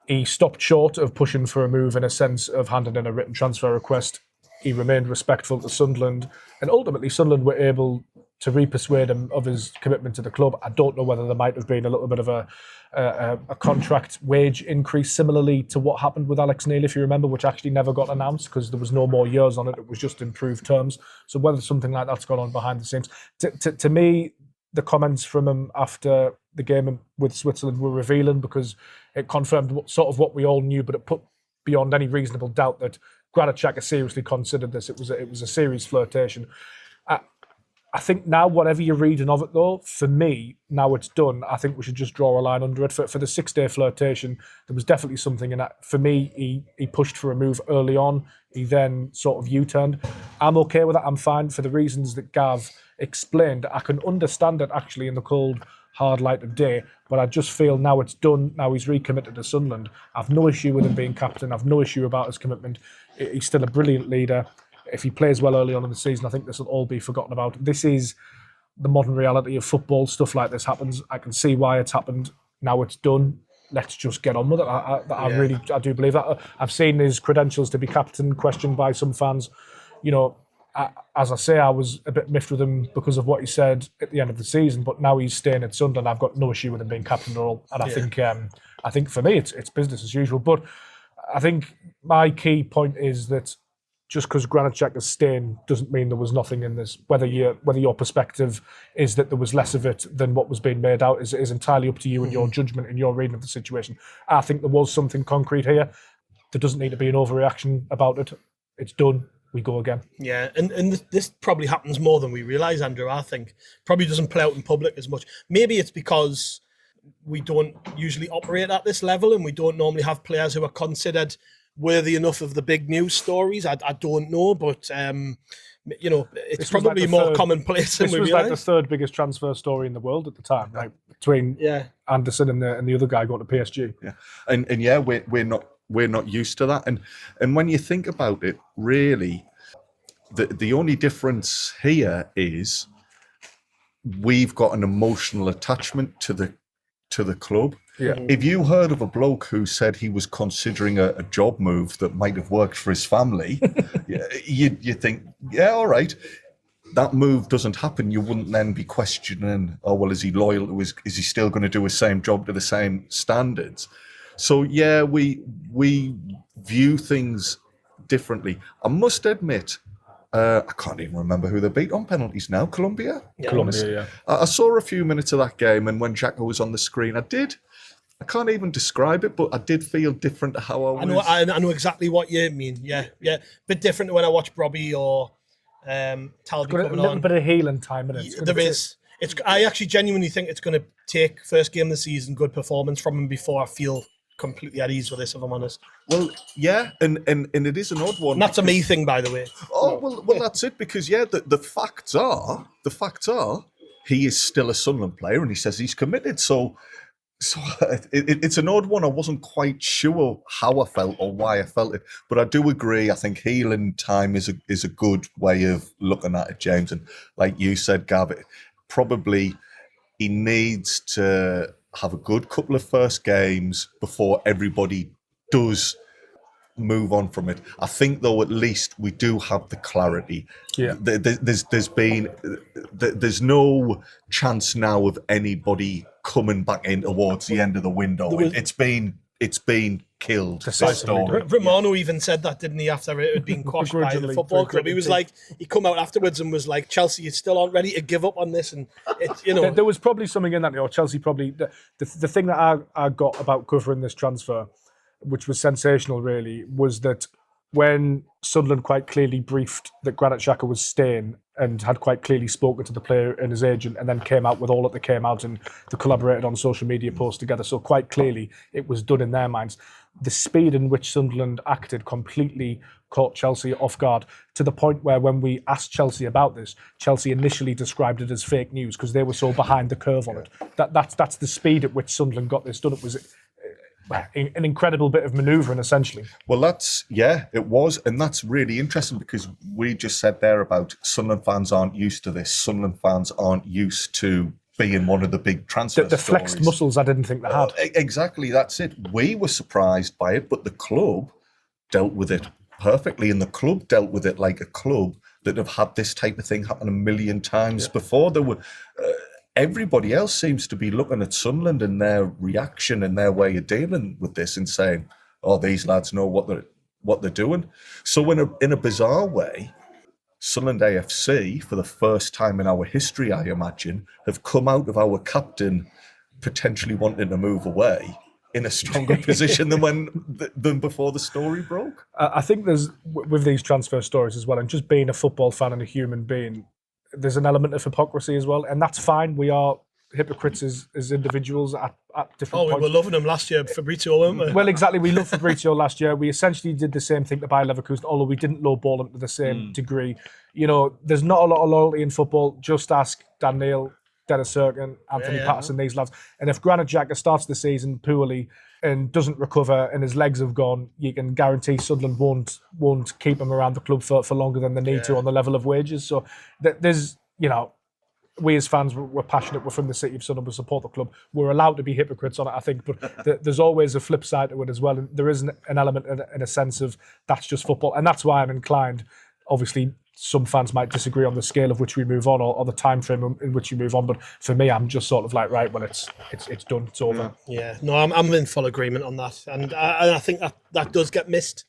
He stopped short of pushing for a move in a sense of handing in a written transfer request. He remained respectful to Sunderland, and ultimately Sunderland were able to re-persuade him of his commitment to the club. I don't know whether there might have been a little bit of a contract wage increase similarly to what happened with Alex Neil, if you remember, which actually never got announced because there was no more years on it. It was just improved terms. So whether something like that's gone on behind the scenes. To me, the comments from him after the game with Switzerland were revealing because it confirmed sort of what we all knew, but it put beyond any reasonable doubt that Granit Xhaka seriously considered this. It was a serious flirtation. I think now, whatever you're reading of it, though, for me, now it's done, I think we should just draw a line under it. For the 6-day flirtation, there was definitely something in that. For me, he pushed for a move early on. He then sort of U-turned. I'm okay with that. I'm fine for the reasons that Gav explained. I can understand it, actually, in the cold, hard light of day, but I just feel now it's done. Now he's recommitted to Sunderland. I've no issue with him being captain. I've no issue about his commitment. He's still a brilliant leader. If he plays well early on in the season, I think this will all be forgotten about. This is the modern reality of football. Stuff like this happens. I can see why it's happened. Now it's done. Let's just get on with it. I do believe that. I've seen his credentials to be captain questioned by some fans. You know, as I say, I was a bit miffed with him because of what he said at the end of the season, but now he's staying at Sunderland. I've got no issue with him being captain at all. And I think for me, it's business as usual. But I think my key point is that just because Granit Xhaka's staying doesn't mean there was nothing in this. Whether your perspective is that there was less of it than what was being made out is entirely up to you and your judgment and your reading of the situation. I think there was something concrete here. There doesn't need to be an overreaction about it. It's done. We go again. Yeah, and this probably happens more than we realise, Andrew. I think probably doesn't play out in public as much. Maybe it's because we don't usually operate at this level and we don't normally have players who are considered worthy enough of the big news stories. I don't know, but it's probably like more commonplace than we realise. This was like the third biggest transfer story in the world at the time, like between Anderson and the other guy going to PSG. Yeah, and yeah, we're not used to that. And when you think about it, really, the only difference here is we've got an emotional attachment to the club. Yeah. If you heard of a bloke who said he was considering a job move that might have worked for his family, you think, yeah, all right. That move doesn't happen. You wouldn't then be questioning, oh, well, is he loyal to is he still going to do his same job to the same standards? So, yeah, we view things differently. I must admit, I can't even remember who they beat on penalties now. Colombia? Yeah. Colombia, yeah. I saw a few minutes of that game, and when Xhaka was on the screen, I can't even describe it, but I did feel different to how I was. I know exactly what you mean. Yeah. Bit different to when I watch Robbie or Talby coming on. A little bit of healing time in it. There is. I actually genuinely think it's going to take first game of the season, good performance from him before I feel completely at ease with this, if I'm honest. Well, yeah, and it is an odd one. And that's a me thing, by the way. Oh, well, that's it, because, yeah, the facts are, he is still a Sunderland player and he says he's committed, so it's an odd one. I wasn't quite sure how I felt or why I felt it, but I do agree. I think healing time is a good way of looking at it, James. And like you said, Gav, probably he needs to have a good couple of first games before everybody does move on from it. I think, though, at least we do have the clarity. Yeah. There's no chance now of anybody coming back in towards the end of the window. It's been killed. Romano even said that, didn't he, after it had been quashed by the football club? He was like, he come out afterwards and was like, Chelsea, you still aren't ready to give up on this, and there was probably something in that. Chelsea probably the thing that I got about covering this transfer, which was sensational, really, was that when Sunderland quite clearly briefed that Granit Xhaka was staying and had quite clearly spoken to the player and his agent, and then came out with all that they came out and they collaborated on social media posts together. So quite clearly it was done in their minds. The speed in which Sunderland acted completely caught Chelsea off guard, to the point where when we asked Chelsea about this, Chelsea initially described it as fake news because they were so behind the curve on it. That's the speed at which Sunderland got this done. It was an incredible bit of manoeuvring, essentially. Well, it was. And that's really interesting because we just said there about Sunderland fans aren't used to this. Sunderland fans aren't used to being one of the big transfer The flexed stories. muscles I didn't think they had. Exactly, that's it. We were surprised by it, but the club dealt with it perfectly, and the club dealt with it like a club that have had this type of thing happen a million times before. There were everybody else seems to be looking at Sunderland and their reaction and their way of dealing with this and saying, "Oh, these lads know what they're doing." So in a bizarre way, Sunderland AFC, for the first time in our history, I imagine, have come out of our captain potentially wanting to move away in a stronger position than before the story broke. I think there's, with these transfer stories as well, and just being a football fan and a human being, there's an element of hypocrisy as well, and that's fine. We are hypocrites as individuals at different points. We were loving him last year, Fabrizio, weren't we? Well, exactly. We loved Fabrizio last year. We essentially did the same thing to Bayer Leverkusen, although we didn't lowball him to the same degree. You know, there's not a lot of loyalty in football. Just ask Dan Neil, Dennis Serkin, Anthony Patterson, these lads. And if Granit Xhaka starts the season poorly and doesn't recover and his legs have gone, you can guarantee Sunderland won't keep him around the club for longer than they need to on the level of wages. So there's, you know, we as fans, we're passionate. We're from the city of Sunderland. We support the club. We're allowed to be hypocrites on it, I think. But there's always a flip side to it as well. And there is an element and a sense of that's just football. And that's why I'm inclined. Obviously, some fans might disagree on the scale of which we move on or the time frame in which we move on. But for me, I'm just sort of like, right, well, it's done. It's over. Yeah, no, I'm in full agreement on that. And I think that does get missed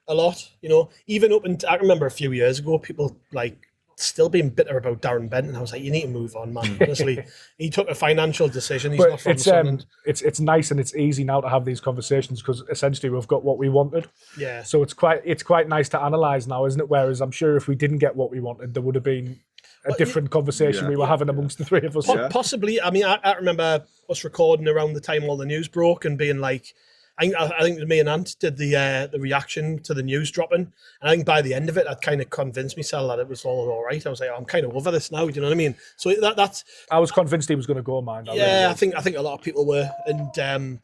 a lot. You know, even up until, I remember a few years ago, people like still being bitter about Darren Benton. I was like, you need to move on, man. Honestly, he took a financial decision. He's not from Sunderland. It's nice and it's easy now to have these conversations because essentially we've got what we wanted. Yeah. So it's quite nice to analyse now, isn't it? Whereas I'm sure if we didn't get what we wanted, there would have been a different conversation we were having amongst the three of us. Possibly. I mean, I remember us recording around the time all the news broke and being like, I think it was me and Ant did the reaction to the news dropping. And I think by the end of it, I'd kind of convinced myself that it was all right. I was like, I'm kind of over this now. Do you know what I mean? So that's. I was convinced he was going to go, man. I think a lot of people were, and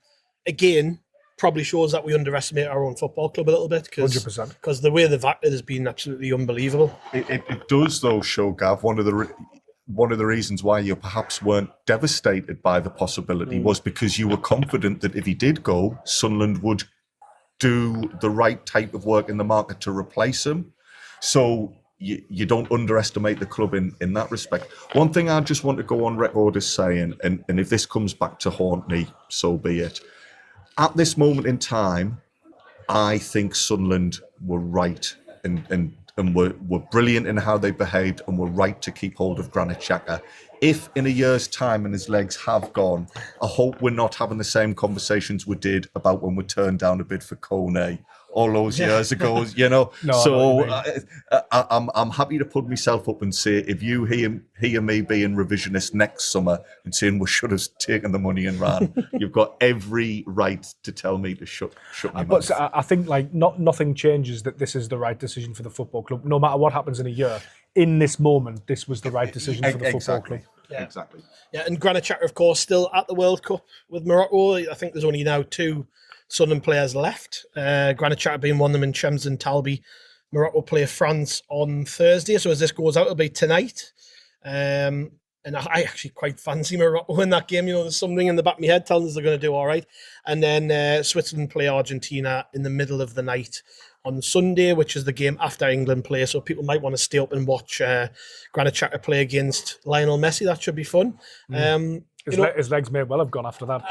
again, probably shows that we underestimate our own football club a little bit. 100%. Because the way they've acted has been absolutely unbelievable. It does, though, show, Gav, one of the reasons why you perhaps weren't devastated by the possibility was because you were confident that if he did go, Sunderland would do the right type of work in the market to replace him. So you don't underestimate the club in that respect. One thing I just want to go on record as saying, and if this comes back to haunt me, so be it. At this moment in time, I think Sunderland were right and were brilliant in how they behaved and were right to keep hold of Granit Xhaka. If in a year's time and his legs have gone, I hope we're not having the same conversations we did about when we turned down a bid for Kone all those years ago, you know. I'm happy to put myself up and say, if you hear me being revisionist next summer and saying we should have taken the money and ran, you've got every right to tell me to shut my mouth. But I think like nothing changes that this is the right decision for the football club. No matter what happens in a year, in this moment, this was the right decision for the football club. Yeah. Exactly. Yeah, and Granit Xhaka, of course, still at the World Cup with Morocco. I think there's only now 2 Sunderland players left. Granit Xhaka being one of them, and Chems and Talby. Morocco play France on Thursday, so as this goes out, it'll be tonight. And I actually quite fancy Morocco in that game. You know, there's something in the back of my head telling us they're going to do all right. And then Switzerland play Argentina in the middle of the night on Sunday, which is the game after England play. So people might want to stay up and watch Granit Xhaka play against Lionel Messi. That should be fun. His legs may well have gone after that.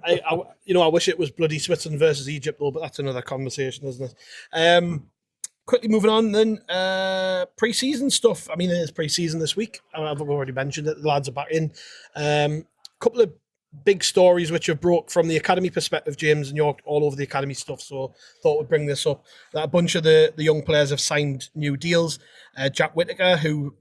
I wish it was bloody Switzerland versus Egypt, though, but that's another conversation, isn't it? Quickly moving on then, pre-season stuff. I mean, it is pre-season this week. I've already mentioned it. The lads are back in. Couple of big stories which have broke from the academy perspective, James, and you're all over the academy stuff, so thought we'd bring this up. That a bunch of the young players have signed new deals. Jack Whittaker, who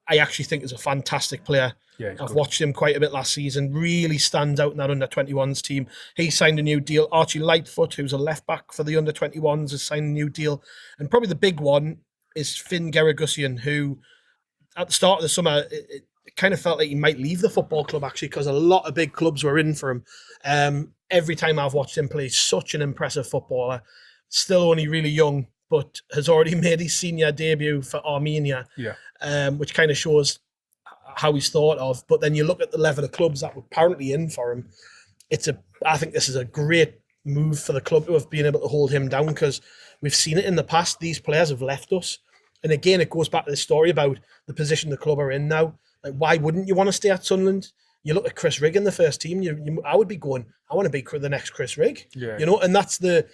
I actually think is a fantastic player. Yeah, I've watched him quite a bit last season. Really stands out in that under-21s team. He signed a new deal. Archie Lightfoot, who's a left-back for the under-21s, has signed a new deal. And probably the big one is Finn Geragusian, who at the start of the summer, it kind of felt like he might leave the football club, actually, because a lot of big clubs were in for him. Every time I've watched him play, he's such an impressive footballer. Still only really young, but has already made his senior debut for Armenia, which kind of shows how he's thought of. But then you look at the level of clubs that were apparently in for him. I think this is a great move for the club to have been able to hold him down, because we've seen it in the past. These players have left us. And again, it goes back to the story about the position the club are in now. Like, why wouldn't you want to stay at Sunderland? You look at Chris Rigg in the first team. I would be going, I want to be the next Chris Rigg. Yeah. And that's the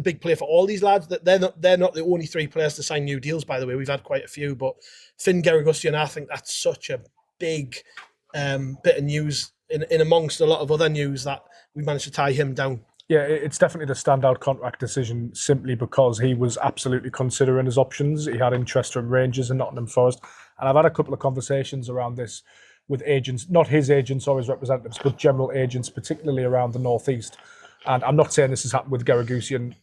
big play for all these lads. That they're not the only 3 players to sign new deals. By the way, we've had quite a few, but Finn Geragusian, I think that's such a big bit of news in amongst a lot of other news that we managed to tie him down. Yeah, it's definitely the standout contract decision, simply because he was absolutely considering his options. He had interest from Rangers and Nottingham Forest. And I've had a couple of conversations around this with agents, not his agents or his representatives, but general agents, particularly around the Northeast. And I'm not saying this has happened with Geragusian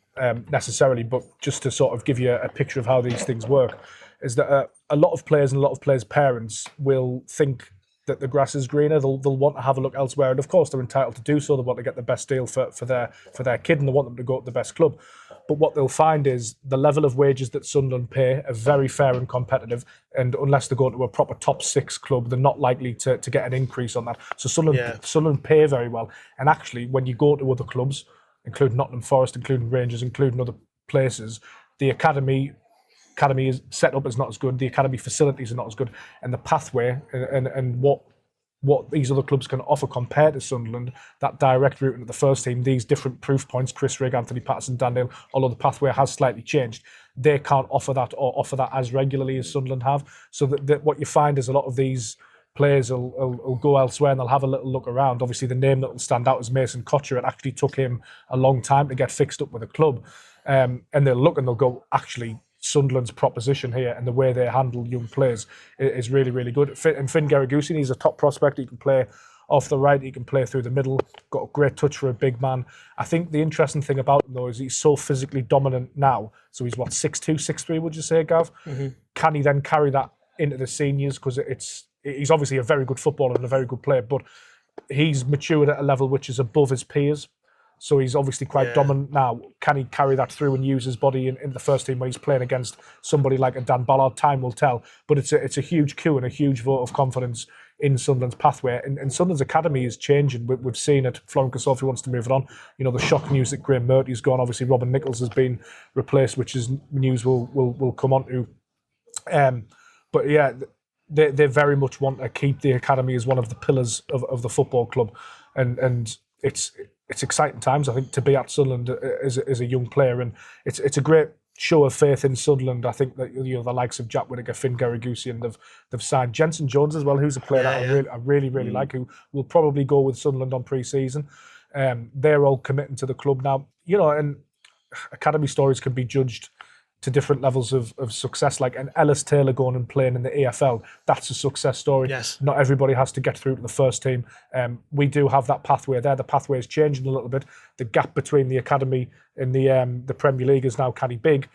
necessarily, but just to sort of give you a picture of how these things work, is that a lot of players and a lot of players' parents will think that the grass is greener. They'll want to have a look elsewhere, and of course they're entitled to do so. They want to get the best deal for their kid, and they want them to go to the best club. But what they'll find is the level of wages that Sunderland pay are very fair and competitive, and unless they go to a proper top 6 club, they're not likely to get an increase on that. So Sunderland pay very well, and actually when you go to other clubs, including Nottingham Forest, including Rangers, including other places, the academy is set up is not as good, the academy facilities are not as good, and the pathway and what these other clubs can offer compared to Sunderland, that direct route into the first team, these different proof points, Chris Rigg, Anthony Patterson, Dan Dale, although the pathway has slightly changed, they can't offer that as regularly as Sunderland have. So that what you find is a lot of these players will go elsewhere and they'll have a little look around. Obviously, the name that will stand out is Mason Cotcher. It actually took him a long time to get fixed up with a club. And they'll look and they'll go, actually, Sunderland's proposition here and the way they handle young players is really, really good. And Finn Geragusian, he's a top prospect. He can play off the right, he can play through the middle, got a great touch for a big man. I think the interesting thing about him, though, is he's so physically dominant now. So he's, 6'2", 6'3", would you say, Gav? Mm-hmm. Can he then carry that into the seniors? Because he's obviously a very good footballer and a very good player, but he's matured at a level which is above his peers. So he's obviously quite dominant now. Can he carry that through and use his body in the first team when he's playing against somebody like a Dan Ballard? Time will tell. But it's a huge coup and a huge vote of confidence in Sunderland's pathway. And Sunderland's academy is changing. We've seen it. Florent Ghisolfi wants to move it on. The shock news that Graham Murty's gone. Obviously, Robin Nichols has been replaced, which is news we'll come on to. But yeah, they very much want to keep the academy as one of the pillars of the football club. And it's exciting times, I think, to be at Sunderland as a young player, and it's a great show of faith in Sunderland. I think that the likes of Jack Whittaker, Finn Geragusian, they've signed Jenson Jones as well, who's a player that I really like, who will probably go with Sunderland on pre-season. They're all committing to the club now, and academy stories can be judged to different levels of success, like an Ellis Taylor going and playing in the AFL. That's a success story. Yes. Not everybody has to get through to the first team. We do have that pathway there. The pathway is changing a little bit. The gap between the academy and the Premier League is now kind of big.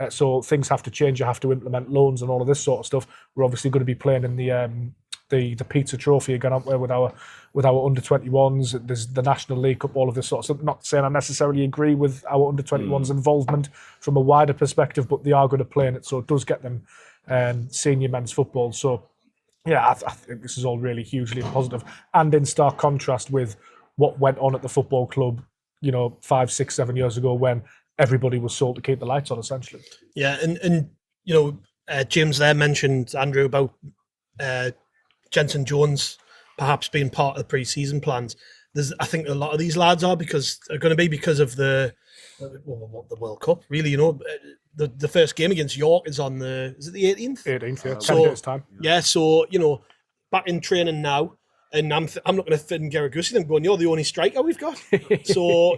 So things have to change. You have to implement loans and all of this sort of stuff. We're obviously going to be playing in the Pizza Trophy again, aren't we, with our under-21s. There's the National League Cup, all of this sort of stuff. Not saying I necessarily agree with our under-21s involvement from a wider perspective, but they are going to play in it, so it does get them senior men's football. So yeah, I think this is all really hugely positive, and in stark contrast with what went on at the football club, 5, 6, 7 years ago, when everybody was sold to keep the lights on, essentially. Yeah, and James there mentioned, Andrew, about Jenson Jones perhaps being part of the pre-season plans. I think a lot of these lads are because of the World Cup. Really, the first game against York is on the 18th? 18th, yeah. 10 So, days time. Yeah, so back in training now. And I'm looking at Finn Garagusi and I'm going, you're the only striker we've got. So,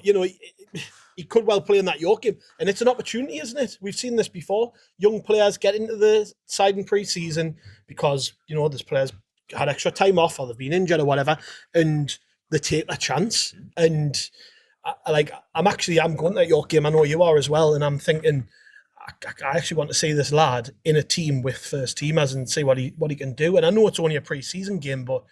he could well play in that York game. And it's an opportunity, isn't it? We've seen this before. Young players get into the side in pre-season because, there's players had extra time off or they've been injured or whatever, and they take a chance. And I'm going to that York game. I know you are as well. And I'm thinking, I actually want to see this lad in a team with first teamers and see what he can do. And I know it's only a pre-season game, but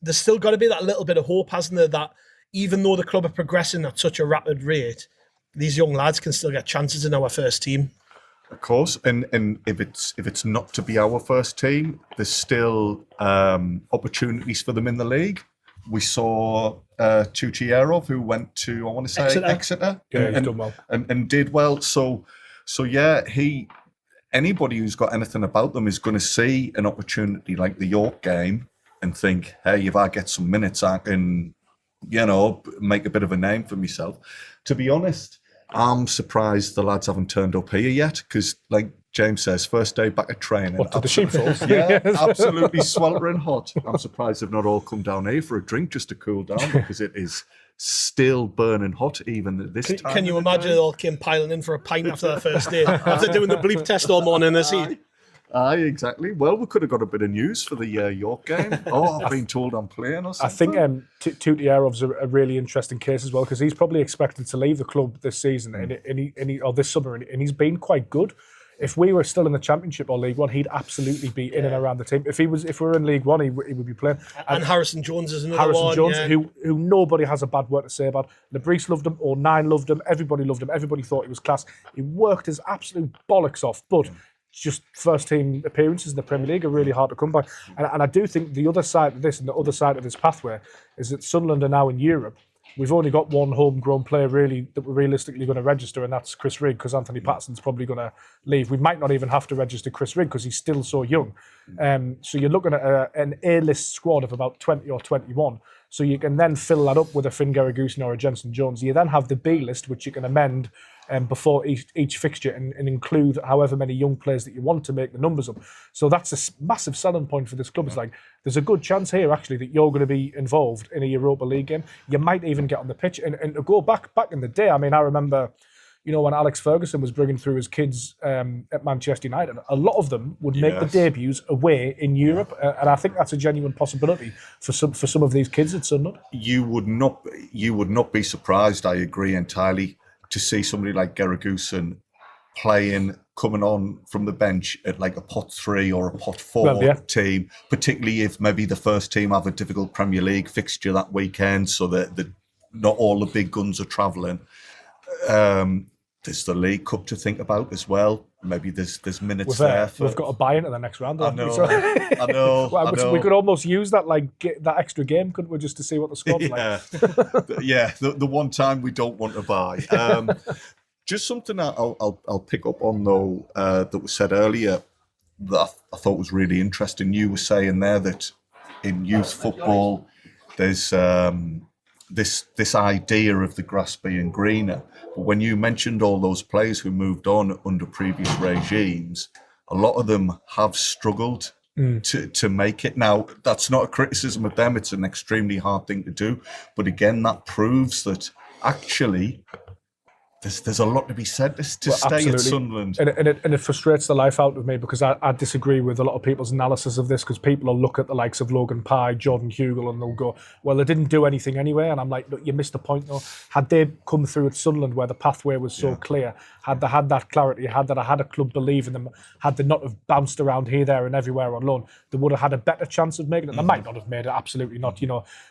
there's still got to be that little bit of hope, hasn't there, that even though the club are progressing at such a rapid rate, these young lads can still get chances in our first team. Of course, and if it's not to be our first team, there's still opportunities for them in the league. We saw Chuchierov, who went to, I want to say, Exeter. Yeah, he's done well. And did well. So yeah, anybody who's got anything about them is going to see an opportunity like the York game and think, hey, if I get some minutes, I can, make a bit of a name for myself. To be honest, I'm surprised the lads haven't turned up here yet because, like James says, first day back at training. What, to the Sheepfolds? Yeah, absolutely sweltering hot. I'm surprised they've not all come down here for a drink just to cool down because it is still burning hot even at this time. Can you imagine they all came piling in for a pint after their first day, after doing the bleep test all morning in the seat? Aye, exactly. Well, we could have got a bit of news for the York game. Oh, I've been told I'm playing or something. I think Tutierov's a really interesting case as well because he's probably expected to leave the club this season or this summer, and he's been quite good. If we were still in the Championship or League One, he'd absolutely be in and around the team. If we were in League One, he would be playing. And Harrison Jones is another one. Harrison Jones, who nobody has a bad word to say about. Lebreece loved him, O'Neill loved him, everybody loved him, everybody thought he was class. He worked his absolute bollocks off, but just first team appearances in the Premier League are really hard to come by. And I do think the other side of this and the other side of this pathway is that Sunderland are now in Europe. We've only got one homegrown player really that we're realistically going to register, and that's Chris Rigg, because Anthony Patterson's probably going to leave. We might not even have to register Chris Rigg because he's still so young. So you're looking at an A-list squad of about 20 or 21. So you can then fill that up with a Finn Garagusin or a Jenson Jones. You then have the B-list, which you can amend before each fixture and include however many young players that you want to make the numbers up. So that's a massive selling point for this club. It's like, there's a good chance here, actually, that you're going to be involved in a Europa League game. You might even get on the pitch. And to go back in the day, I mean, I remember, when Alex Ferguson was bringing through his kids at Manchester United, a lot of them would make the debuts away in Europe. And I think that's a genuine possibility for some of these kids at Sunderland. You would not be surprised, I agree entirely, to see somebody like Garagusin coming on from the bench at like a pot 3 or a pot 4 team, particularly if maybe the first team have a difficult Premier League fixture that weekend, so that not all the big guns are travelling. There's the League Cup to think about as well. Maybe there's minutes there. We've got to buy into the next round. I know. Well, we could almost use that that extra game, couldn't we, just to see what the score's like? Yeah. The one time we don't want to buy. Just something that I'll pick up on though that was said earlier that I thought was really interesting. You were saying there that in youth football there's this idea of the grass being greener. But when you mentioned all those players who moved on under previous regimes, a lot of them have struggled to make it. Now, that's not a criticism of them. It's an extremely hard thing to do. But again, that proves that actually there's a lot to be said to stay absolutely. at Sunderland. And it frustrates the life out of me because I disagree with a lot of people's analysis of this, because people will look at the likes of Logan Pye, Jordan Hugel, and they'll go, well, they didn't do anything anyway. And I'm like, look, you missed the point though. Had they come through at Sunderland where the pathway was so clear, had they had that clarity, had a club believe in them, had they not have bounced around here, there and everywhere on loan, they would have had a better chance of making it. They might not have made it, absolutely not.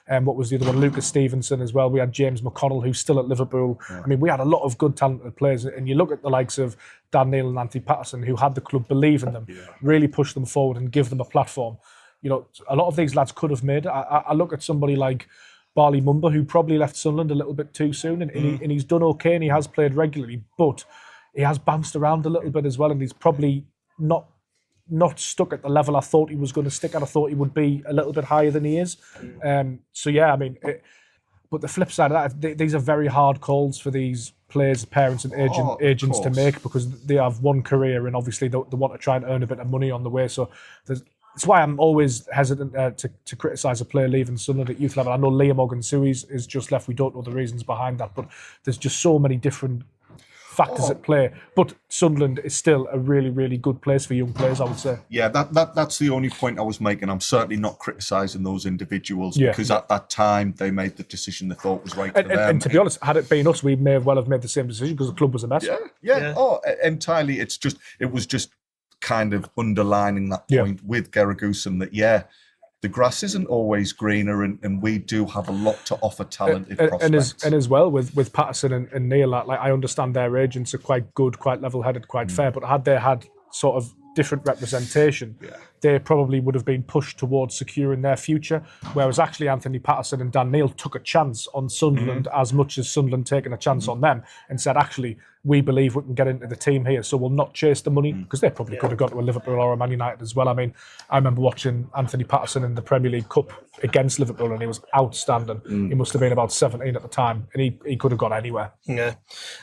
What was the other one? Lucas Stevenson as well. We had James McConnell, who's still at Liverpool. I mean, we had a lot of good talented players, and you look at the likes of Dan Neil and Anthony Patterson, who had the club believe in them, really push them forward and give them a platform. A lot of these lads could have made it. I look at somebody like Barley Mumba, who probably left Sunderland a little bit too soon, and he's done okay and he has played regularly, but he has bounced around a little bit as well, and he's probably not stuck at the level I thought he was going to stick at. I thought he would be a little bit higher than he is. But the flip side of that, these are very hard calls for these players, parents and agents to make, because they have one career and obviously they want to try and earn a bit of money on the way. So It's why I'm always hesitant to criticise a player leaving Sunderland at youth level. I know Liam Ogunsui's is just left. We don't know the reasons behind that, but there's just so many different factors at play. But Sunderland is still a really, really good place for young players, I would say. Yeah, that's the only point I was making. I'm certainly not criticising those individuals because at that time they made the decision they thought was right for them. And to be honest, had it been us, we may well have made the same decision because the club was a mess. Yeah. Oh, entirely. It was just kind of underlining that point with Geragusum that the grass isn't always greener, and we do have a lot to offer talented prospects. And as well with Patterson and Neil, like I understand their agents are quite good, quite level-headed, quite fair, but had they had sort of different representation, they probably would have been pushed towards securing their future, whereas actually Anthony Patterson and Dan Neil took a chance on Sunderland as much as Sunderland taking a chance on them, and said, actually, we believe we can get into the team here, so we'll not chase the money, because they probably could have got to a Liverpool or a Man United as well. I mean, I remember watching Anthony Patterson in the Premier League Cup against Liverpool, and he was outstanding. He must have been about 17 at the time, and he could have gone anywhere. Yeah.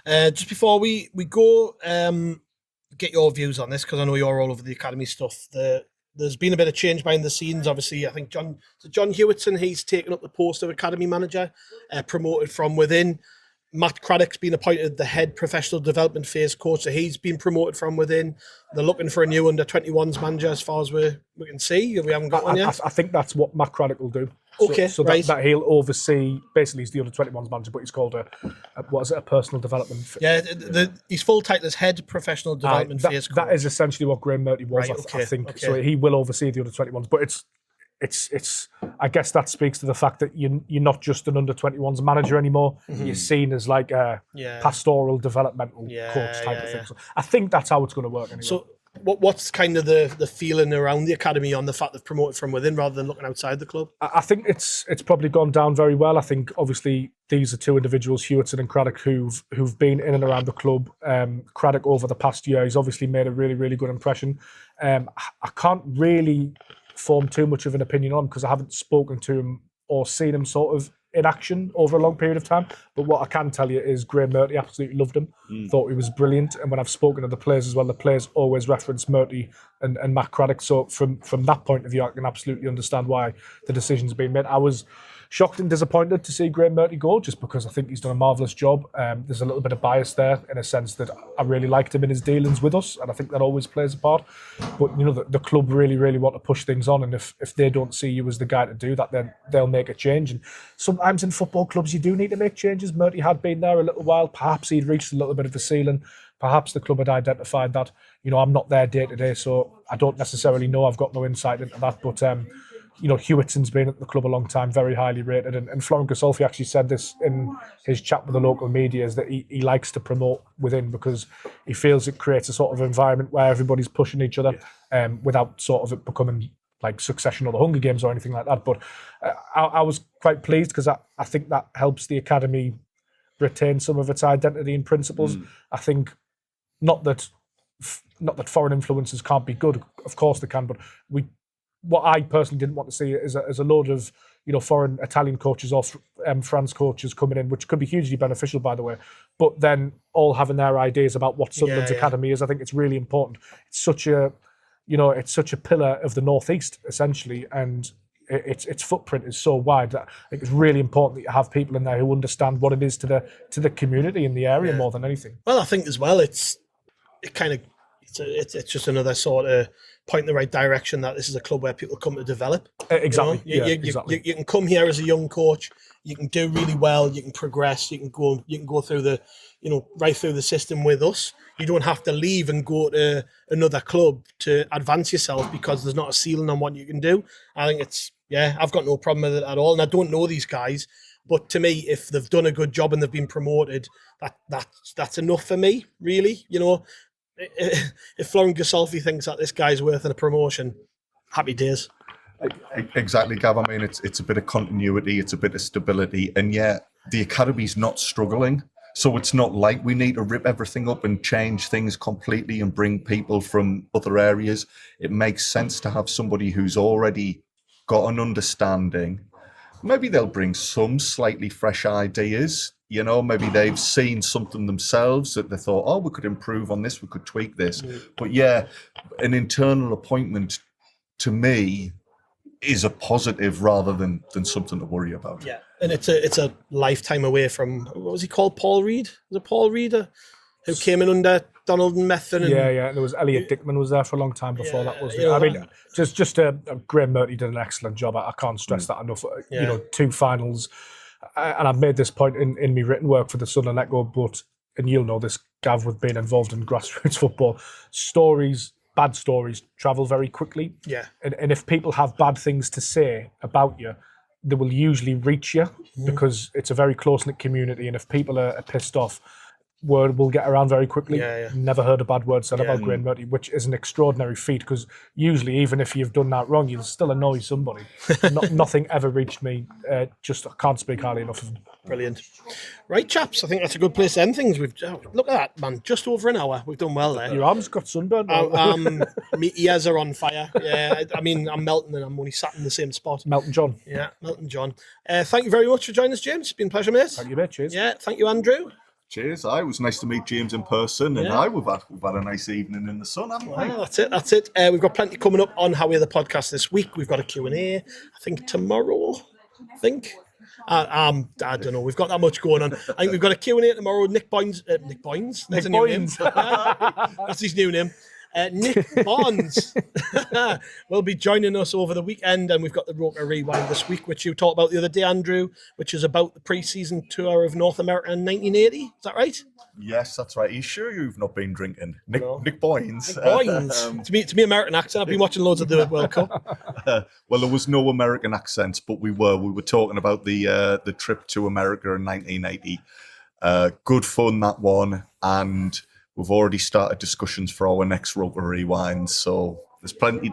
Just before we go, get your views on this, because I know you're all over the academy stuff. There's been a bit of change behind the scenes. Obviously, I think John Hewitson, he's taken up the post of academy manager, promoted from within. Matt Craddock's been appointed the head professional development phase coach, so he's been promoted from within. They're looking for a new under-21s manager, as far as we can see. We haven't got one yet. I think that's what Matt Craddock will do. Okay, so right. that he'll oversee. Basically, he's the under-21s manager, but he's called a personal development. Yeah, his full title is head professional development phase coach. That is essentially what Graham Murty was. Right, I think. Okay. So he will oversee the under-21s, but it's. I guess that speaks to the fact that you're not just an under-21s manager anymore. You're seen as like a pastoral developmental coach type of thing. So I think that's how it's going to work anyway. So what's kind of the feeling around the academy on the fact they've promoted from within rather than looking outside the club? I think it's probably gone down very well. I think obviously these are two individuals, Hewitson and Craddock, who've been in and around the club. Craddock over the past year, he's obviously made a really, really good impression. I can't really form too much of an opinion on him because I haven't spoken to him or seen him sort of in action over a long period of time. But what I can tell you is Graham Murty absolutely loved him, thought he was brilliant. And when I've spoken to the players as well, the players always reference Murty and Matt Craddock. So from that point of view, I can absolutely understand why the decision's been made. I was shocked and disappointed to see Graham Murty go, just because I think he's done a marvellous job. There's a little bit of bias there in a sense that I really liked him in his dealings with us, and I think that always plays a part. But you know, the club really, really want to push things on, and if they don't see you as the guy to do that, then they'll make a change. And sometimes in football clubs, you do need to make changes. Murty had been there a little while. Perhaps he'd reached a little bit of a ceiling. Perhaps the club had identified that. You know, I'm not there day to day, so I don't necessarily know. I've got no insight into that, but you know, Hewitson's been at the club a long time, very highly rated. And Florent Ghisolfi actually said this in his chat with the local media, is that he likes to promote within because he feels it creates a sort of environment where everybody's pushing each other without sort of it becoming like Succession or the Hunger Games or anything like that. But I was quite pleased because I think that helps the academy retain some of its identity and principles. I think not that foreign influences can't be good. Of course they can, but what I personally didn't want to see is a load of, you know, foreign Italian coaches or France coaches coming in, which could be hugely beneficial, by the way, but then all having their ideas about what Sunderland's academy is. I think it's really important. It's such a pillar of the Northeast, essentially, and its footprint is so wide that I think it's really important that you have people in there who understand what it is to the community in the area more than anything. Well, I think as well, it's just another sort of point in the right direction that this is a club where people come to develop. Exactly. You know? Exactly. You can come here as a young coach. You can do really well. You can progress. You can go through the, you know, right through the system with us. You don't have to leave and go to another club to advance yourself because there's not a ceiling on what you can do. I think I've got no problem with it at all. And I don't know these guys, but to me, if they've done a good job and they've been promoted, that's enough for me, really. You know, if Florent Ghisolfi thinks that this guy's worth a promotion, happy days. Exactly, Gav. I mean, it's a bit of continuity, it's a bit of stability, and yet the academy's not struggling. So it's not like we need to rip everything up and change things completely and bring people from other areas. It makes sense to have somebody who's already got an understanding. Maybe they'll bring some slightly fresh ideas. You know, maybe they've seen something themselves that they thought, oh, we could improve on this, we could tweak this. But yeah, an internal appointment to me, is a positive rather than something to worry about. Yeah, and it's a lifetime away from, what was he called, Paul Reed? Was it Paul Reed who came in under Donald and Methven? And, yeah. There was Elliot Dickman was there for a long time before that, wasn't it? you know, I mean, just Graham Murphy did an excellent job. I can't stress that enough. You know, 2 finals, and I've made this point in my written work for the Sunderland Echo, and you'll know this, Gav, with being involved in grassroots football, bad stories travel very quickly. Yeah. And if people have bad things to say about you, they will usually reach you because it's a very close-knit community. And if people are pissed off, word will get around very quickly. Never heard a bad word said about Graham Murphy, which is an extraordinary feat because usually, even if you've done that wrong, you'll still annoy somebody. Nothing ever reached me. I can't speak highly enough of him. Brilliant. Right, chaps, I think that's a good place to end things. Look at that, man. Just over an hour. We've done well there. Your arms got sunburned. My ears are on fire. Yeah, I mean, I'm melting and I'm only sat in the same spot. Melton John. Yeah, Melton John. Thank you very much for joining us, James. It's been a pleasure, mate. Thank you, mate. Cheers. Yeah, thank you, Andrew. Cheers. It was nice to meet James in person, and we've had a nice evening in the sun, haven't we? Oh, that's it. We've got plenty coming up on How We're the Podcast this week. We've got a Q&A, I think, tomorrow. I don't know. We've got that much going on. I think we've got a Q&A tomorrow. Nick Boynes. There's a new name. That's his new name. Nick Barnes will be joining us over the weekend, and we've got the Roker Rewind this week, which you talked about the other day, Andrew, which is about the pre-season tour of North America in 1980. Is that right? Yes, that's right. Are you sure you've not been drinking? Nick Boynes. Nick Boynes. To me, American accent. I've been watching loads of the World Cup. Well, there was no American accents, but we were talking about the trip to America in 1980. Good fun, that one, and we've already started discussions for our next Roker Rewind, so there's plenty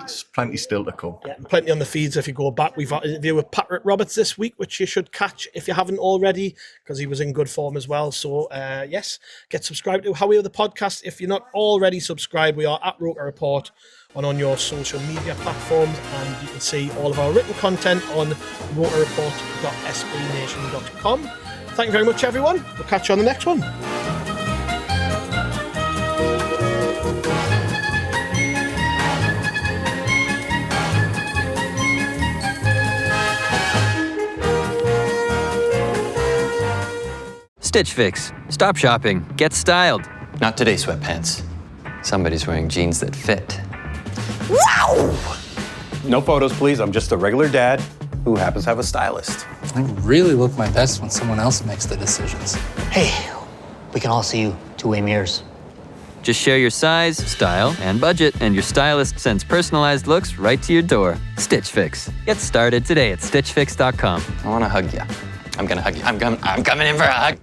still to come. Yeah, plenty on the feeds if you go back. We've had an interview with Patrick Roberts this week, which you should catch if you haven't already, because he was in good form as well. So, yes, get subscribed to How We Are the Podcast. If you're not already subscribed, we are at Roker Report on your social media platforms, and you can see all of our written content on rokerreport.sbnation.com. Thank you very much, everyone. We'll catch you on the next one. Stitch Fix. Stop shopping. Get styled. Not today, sweatpants. Somebody's wearing jeans that fit. Wow! No photos, please. I'm just a regular dad who happens to have a stylist. I really look my best when someone else makes the decisions. Hey, we can all see you two-way mirrors. Just share your size, style, and budget, and your stylist sends personalized looks right to your door. Stitch Fix. Get started today at stitchfix.com. I want to hug you. I'm going to hug you. I'm coming in for a hug.